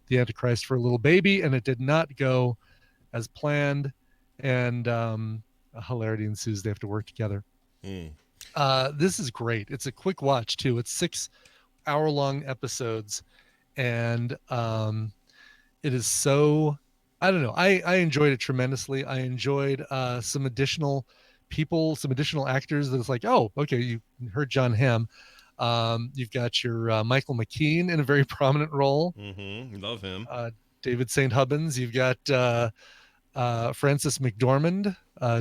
the Antichrist for a little baby, and it did not go as planned, and hilarity ensues. They have to work together. This is great. It's a quick watch too. It's 6-hour-long episodes, and it is so, I don't know, I enjoyed it tremendously. I enjoyed some additional people, some additional actors that it's like, oh, okay, you heard John Hamm. You've got your Michael McKean in a very prominent role. Love him. David St. Hubbins. You've got Frances McDormand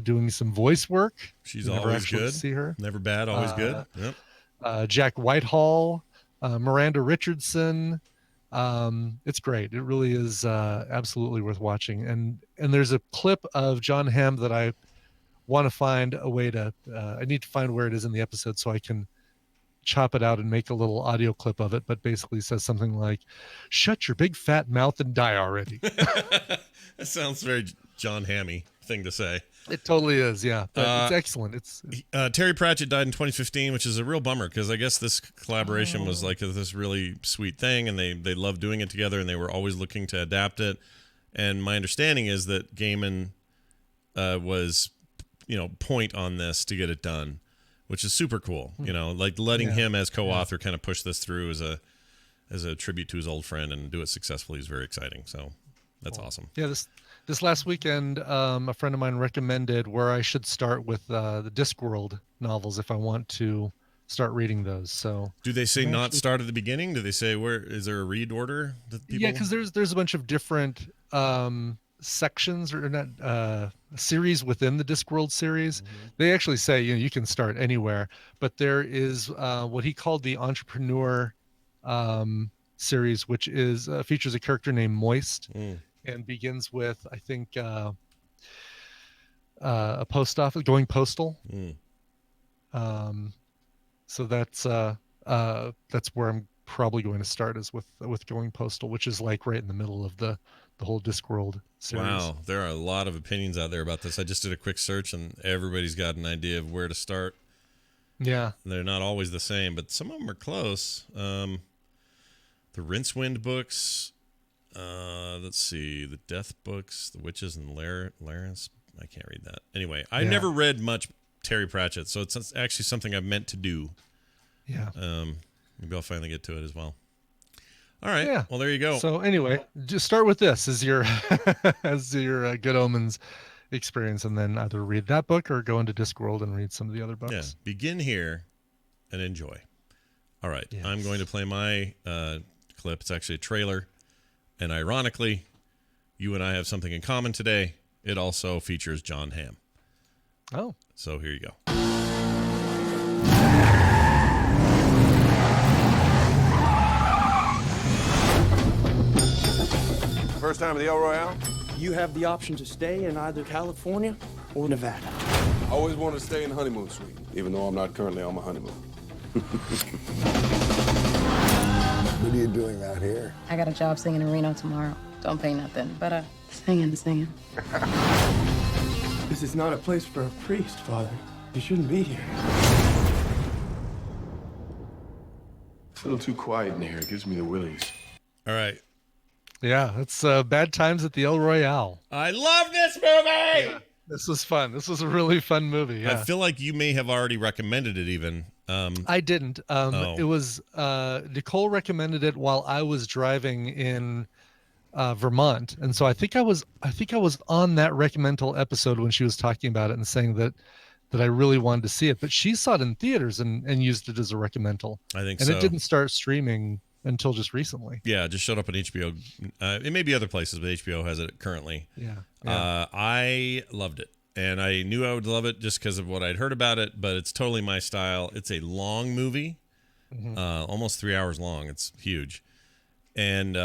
doing some voice work. She's Never always actually good. see her. Never bad, always good. Yep. Jack Whitehall, Miranda Richardson. It's great. It really is absolutely worth watching. And there's a clip of John Hamm that I want to find a way to. I need to find where it is in the episode so I can chop it out and make a little audio clip of it. But basically says something like, "Shut your big fat mouth and die already." That sounds very John Hammy thing to say. It totally is, yeah. But it's excellent. It's Terry Pratchett died in 2015, which is a real bummer because I guess this collaboration was like this really sweet thing, and they loved doing it together, and they were always looking to adapt it. And my understanding is that Gaiman was, point on this to get it done, which is super cool. Like letting him as co-author kind of push this through as a tribute to his old friend and do it successfully is very exciting. So that's awesome. Yeah, this last weekend, a friend of mine recommended where I should start with the Discworld novels if I want to start reading those. So, do they say not start at the beginning? Do they say where is there a read order that people? Yeah, because there's a bunch of different sections or not series within the Discworld series. They actually say you can start anywhere, but there is what he called the Entrepreneur series, which is features a character named Moist and begins with, I think, a post office going postal. So that's where I'm probably going to start, is with going postal, which is like right in the middle of the whole Discworld series. Wow, there are a lot of opinions out there about this. I just did a quick search, and everybody's got an idea of where to start. Yeah, they're not always the same, but some of them are close. The Rincewind books. Let's see, the Death books, the Witches and Larence. I can't read that. Anyway, I never read much Terry Pratchett, so it's actually something I've meant to do. Yeah. Maybe I'll finally get to it as well. All right. Yeah. Well, there you go. So anyway, just start with this as your Good Omens experience, and then either read that book or go into Discworld and read some of the other books. Yeah. Begin here and enjoy. All right. Yes. I'm going to play my clip. It's actually a trailer, and ironically, you and I have something in common today. It also features John Hamm. Oh. So here you go. First time at the El Royale? You have the option to stay in either California or Nevada. I always wanted to stay in the honeymoon suite, even though I'm not currently on my honeymoon. What are you doing out here? I got a job singing in Reno tomorrow. Don't pay nothing, but singing. This is not a place for a priest, Father. You shouldn't be here. It's a little too quiet in here. It gives me the willies. All right. Yeah, it's Bad Times at the El Royale. I love this movie! Yeah, this was fun. This was a really fun movie. Yeah. I feel like you may have already recommended it even. I didn't. It was Nicole recommended it while I was driving in Vermont, and so I think I was on that recommendal episode when she was talking about it and saying that I really wanted to see it. But she saw it in theaters and used it as a recommendal. I think and so. And it didn't start streaming until just recently. Yeah, it just showed up on HBO. It may be other places, but HBO has it currently. Yeah. I loved it, and I knew I would love it just because of what I'd heard about it, but it's totally my style. It's a long movie, almost 3 hours long. It's huge. And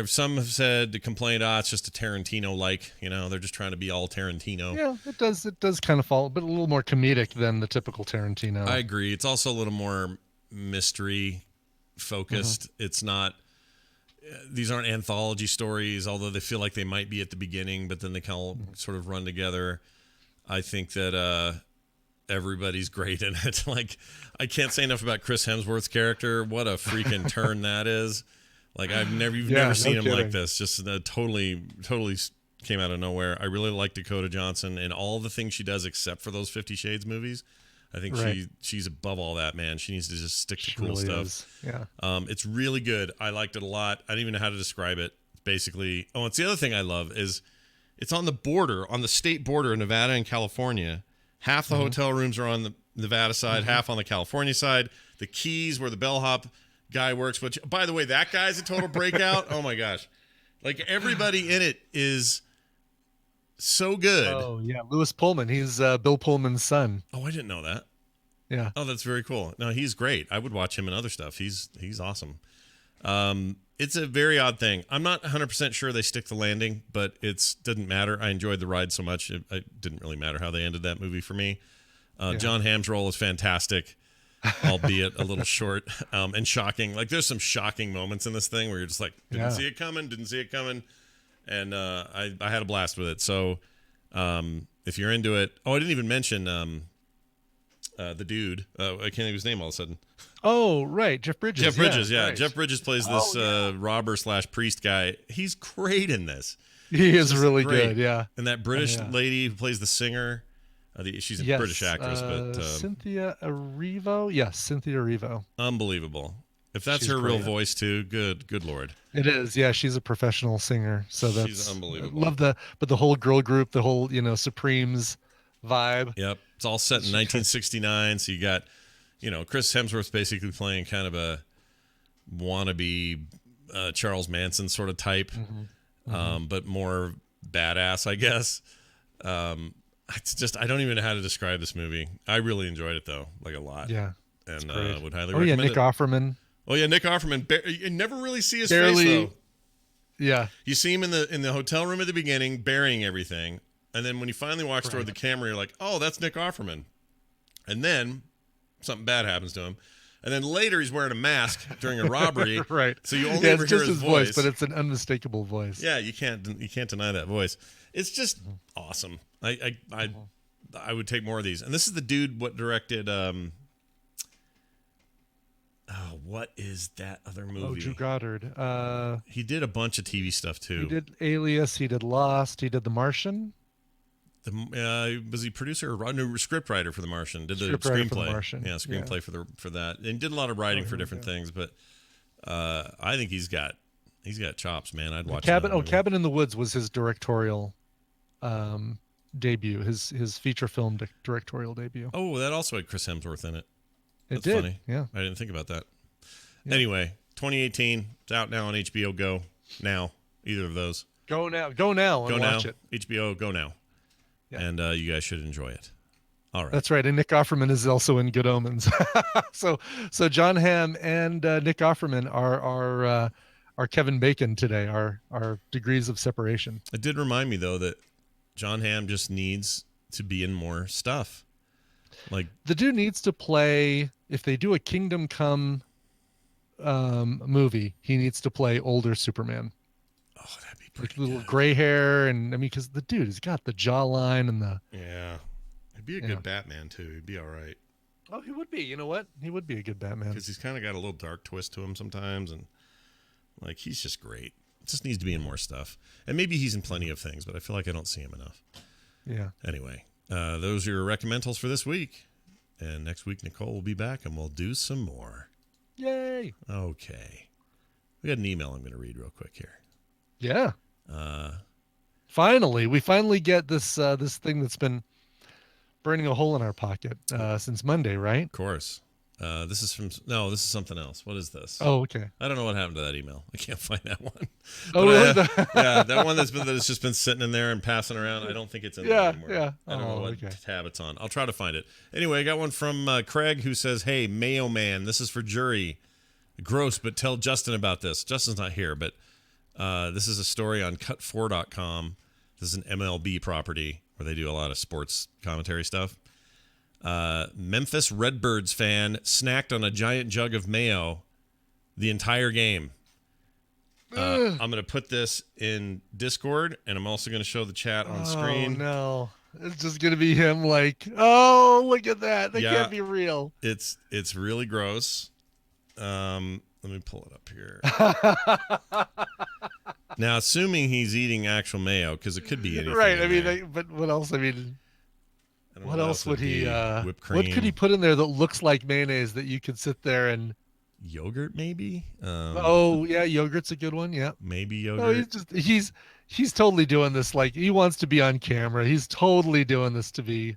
some have complained, it's just a Tarantino-like, they're just trying to be all Tarantino. Yeah, it does kind of fall, but a little more comedic than the typical Tarantino. I agree. It's also a little more mystery focused. It's not, these aren't anthology stories, although they feel like they might be at the beginning, but then they kind of sort of run together. I think that everybody's great in it. Like, I can't say enough about Chris Hemsworth's character. What a freaking turn that is. Like, you've never seen him like this. Just totally came out of nowhere. I really like Dakota Johnson and all the things she does except for those 50 Shades movies. I think she's above all that, man. She needs to just stick to cool really stuff. Is. Yeah. It's really good. I liked it a lot. I don't even know how to describe it. Basically, it's the other thing I love is it's on the border, on the state border of Nevada and California. Half the hotel rooms are on the Nevada side, half on the California side. The Keys, where the bellhop guy works, which, by the way, that guy's a total breakout. Oh my gosh. Like, everybody in it is so good. Oh yeah, Louis Pullman. He's Bill Pullman's son. Oh, I didn't know that. Yeah. Oh, that's very cool. No, he's great. I would watch him in other stuff. He's awesome. It's a very odd thing. I'm not 100% sure they stick the landing, but it didn't matter. I enjoyed the ride so much. It didn't really matter how they ended that movie for me. John Hamm's role is fantastic, albeit a little short and shocking. Like, there's some shocking moments in this thing where you're just like, didn't see it coming. And I had a blast with it. So if you're into it, I didn't even mention the dude. I can't think of his name all of a sudden. Oh, right. Jeff Bridges. Jeff Bridges, yeah. Right. Jeff Bridges plays this robber/priest guy. He's great in this. He is really good, yeah. And that British lady who plays the singer, she's a British actress, but Cynthia Erivo. Yes, Cynthia Erivo. Unbelievable. If that's her real voice too, good Lord. It is, yeah. She's a professional singer, so she's unbelievable. Love the whole girl group, the whole Supremes vibe. Yep, it's all set in 1969. So you got, Chris Hemsworth's basically playing kind of a wannabe Charles Manson sort of type, but more badass, I guess. It's just, I don't even know how to describe this movie. I really enjoyed it though, like a lot. Yeah. And great. would highly Oh yeah, recommend Nick it. Offerman. Oh yeah, Nick Offerman. You never really see his Barely. face though. Yeah. You see him in the hotel room at the beginning, burying everything, and then when he finally walks toward the camera, you're like, oh, that's Nick Offerman. And then something bad happens to him. And then later he's wearing a mask during a robbery. Right. So you only ever it's hear just his voice, but it's an unmistakable voice. Yeah, you can't deny that voice. It's just awesome. I would take more of these. And this is the dude what directed what is that other movie? Oh, Drew Goddard. He did a bunch of TV stuff too. He did Alias. He did Lost. He did The Martian. Was he producer or no, script writer for The Martian? Did the Scriptwriter screenplay? for The Martian. Yeah, screenplay for that, and did a lot of writing for different things. But I think he's got chops, man. I'd watch Cabin. that Oh, movie. Cabin in the Woods was his directorial debut. His feature film directorial debut. Oh, that also had Chris Hemsworth in it. It That's did. funny. Yeah. I didn't think about that. Yeah. Anyway, 2018. It's out now on HBO Go. Now, either of those. Go now. Go now and Go now. watch it. HBO Go now. Yeah. And you guys should enjoy it. All right. That's right. And Nick Offerman is also in Good Omens. so John Hamm and Nick Offerman are Kevin Bacon today. Our degrees of separation. It did remind me though that John Hamm just needs to be in more stuff. Like the dude needs to play. If they do a Kingdom Come movie, he needs to play older Superman. Oh, that'd be pretty like little gray hair, and I mean, because the dude has got the jawline and the. Yeah, he'd be a good Batman too. He'd be all right. Oh, he would be. You know what? He would be a good Batman. Because he's kind of got a little dark twist to him sometimes, and like he's just great. Just needs to be in more stuff, and maybe he's in plenty of things, but I feel like I don't see him enough. Yeah. Anyway, those are your recommendals for this week, and next week Nicole will be back, and we'll do some more. Yay! Okay, we got an email I'm going to read real quick here. Yeah. We finally get this this thing that's been burning a hole in our pocket since Monday, right? Of course. This is something else. What is this? Oh, okay. I don't know what happened to that email. I can't find that one. Oh, But really? yeah, that one that's just been sitting in there and passing around. I don't think it's in there anymore. Yeah. I don't know what okay. tab it's on. I'll try to find it. Anyway, I got one from Craig who says, "Hey, Mayo Man, this is for jury. Gross, but tell Justin about this. Justin's not here, but this is a story on cut4.com. This is an MLB property where they do a lot of sports commentary stuff. Memphis Redbirds fan snacked on a giant jug of mayo the entire game. I'm going to put this in Discord, and I'm also going to show the chat on screen. Oh, no. It's just going to be him like, oh, look at that. That Yeah. can't be real. It's really gross. Let me pull it up here. Now, assuming he's eating actual mayo, because it could be anything. Right. I in mean, there. but what else? I mean, I don't know what else would he? be. Whipped What could cream. he put in there that looks like mayonnaise that you could sit there and? Yogurt, maybe. Oh yeah, yogurt's a good one. Yeah. Maybe yogurt. No, he's totally doing this. Like he wants to be on camera. He's totally doing this to be.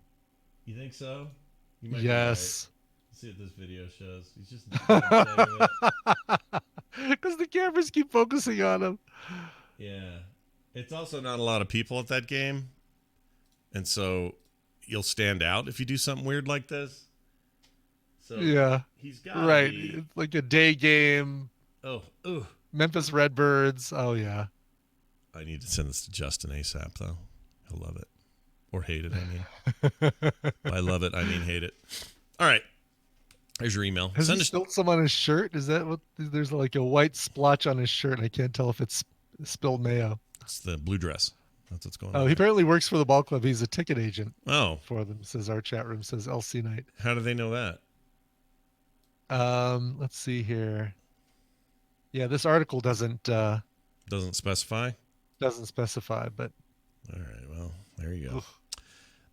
You think so? You might be Yes. right. Let's see what this video shows. He's just Because the cameras keep focusing on him. Yeah. It's also not a lot of people at that game. And so you'll stand out if you do something weird like this. So Yeah. he's got right. It's like a day game. Oh, ooh. Memphis Redbirds. Oh yeah. I need to send this to Justin ASAP though. He'll love it. Or hate it, I mean. By love it, I mean hate it. All right. Here's your email. Has he spilled some on his shirt? Is that what? There's like a white splotch on his shirt, and I can't tell if it's spilled mayo. It's the blue dress. That's what's going Oh, on. he apparently works for the ball club. He's a ticket agent. Oh. For them, says our chat room. Says LC Knight. How do they know that? Let's see here. Yeah, this article doesn't specify. Doesn't specify, but all right. Well, there you go.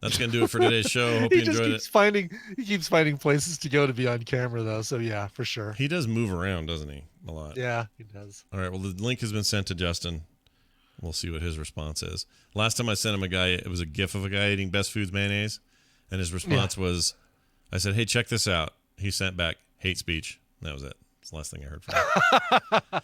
That's gonna do it for today's show. Hope he you just enjoyed keeps it. He keeps finding places to go to be on camera, though. So yeah, for sure. He does move around, doesn't he? A lot. Yeah, he does. All right. Well, the link has been sent to Justin. We'll see what his response is. Last time I sent him it was a GIF of a guy eating Best Foods mayonnaise, and his response was, I said, "Hey, check this out." He sent back hate speech. That was it. It's the last thing I heard from him.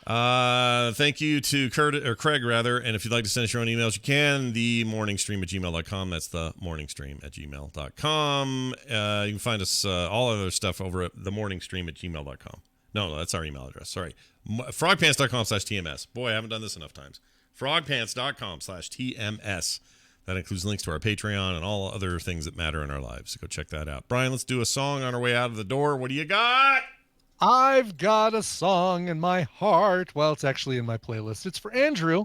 Thank you to Craig, rather. And if you'd like to send us your own emails, you can. themorningstream@gmail.com. That's themorningstream@gmail.com. You can find us all other stuff over at themorningstream@gmail.com. No, that's our email address. Sorry. Frogpants.com/TMS. Boy, I haven't done this enough times. Frogpants.com/TMS. That includes links to our Patreon and all other things that matter in our lives. So go check that out. Brian, let's do a song on our way out of the door. What do you got? I've got a song in my heart. Well, it's actually in my playlist. It's for Andrew,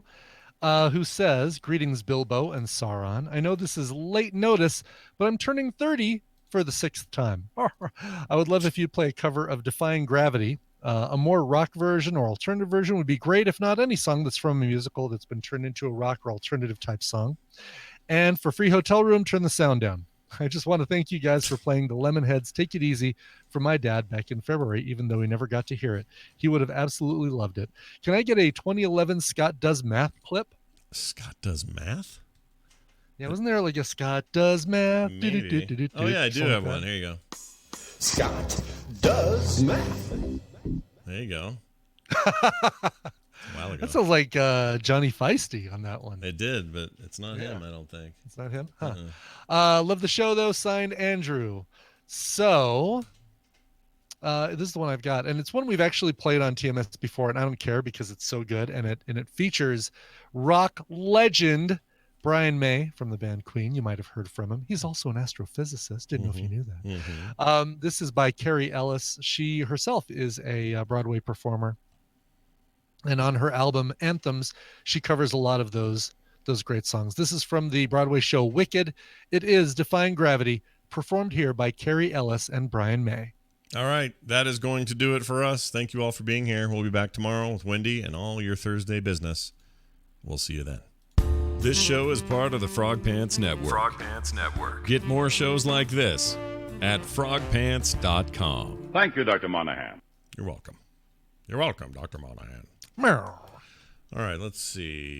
who says, "Greetings, Bilbo and Sauron. I know this is late notice, but I'm turning 30 for the 6th time. I would love if you'd play a cover of Defying Gravity. A more rock version or alternative version would be great. If not, any song that's from a musical that's been turned into a rock or alternative type song. And for Free Hotel Room, turn the sound down. I just want to thank you guys for playing the Lemonheads' Take It Easy for my dad back in February, even though he never got to hear it. He would have absolutely loved it. Can I get a 2011 Scott Does Math clip?" Scott Does Math? Yeah, wasn't there like a Scott Does Math? Maybe. Oh, yeah, I do have one. Here you go. Scott Does Math. There you go. A while ago. That sounds like Johnny Feisty on that one. It did, but it's not him, I don't think. It's not him? Huh. Love the show, though. Signed, Andrew. So, this is the one I've got. And it's one we've actually played on TMS before, and I don't care because it's so good. And it features rock legend Brian May from the band Queen. You might have heard from him. He's also an astrophysicist. Didn't know if you knew that. This is by Carrie Ellis. She herself is a Broadway performer. And on her album Anthems, she covers a lot of those great songs. This is from the Broadway show Wicked. It is Defying Gravity, performed here by Carrie Ellis and Brian May. All right, that is going to do it for us. Thank you all for being here. We'll be back tomorrow with Wendy and all your Thursday business. We'll see you then. This show is part of the Frog Pants Network. Frog Pants Network. Get more shows like this at frogpants.com. Thank you, Dr. Monahan. You're welcome. You're welcome, Dr. Monahan. Meow. All right, let's see.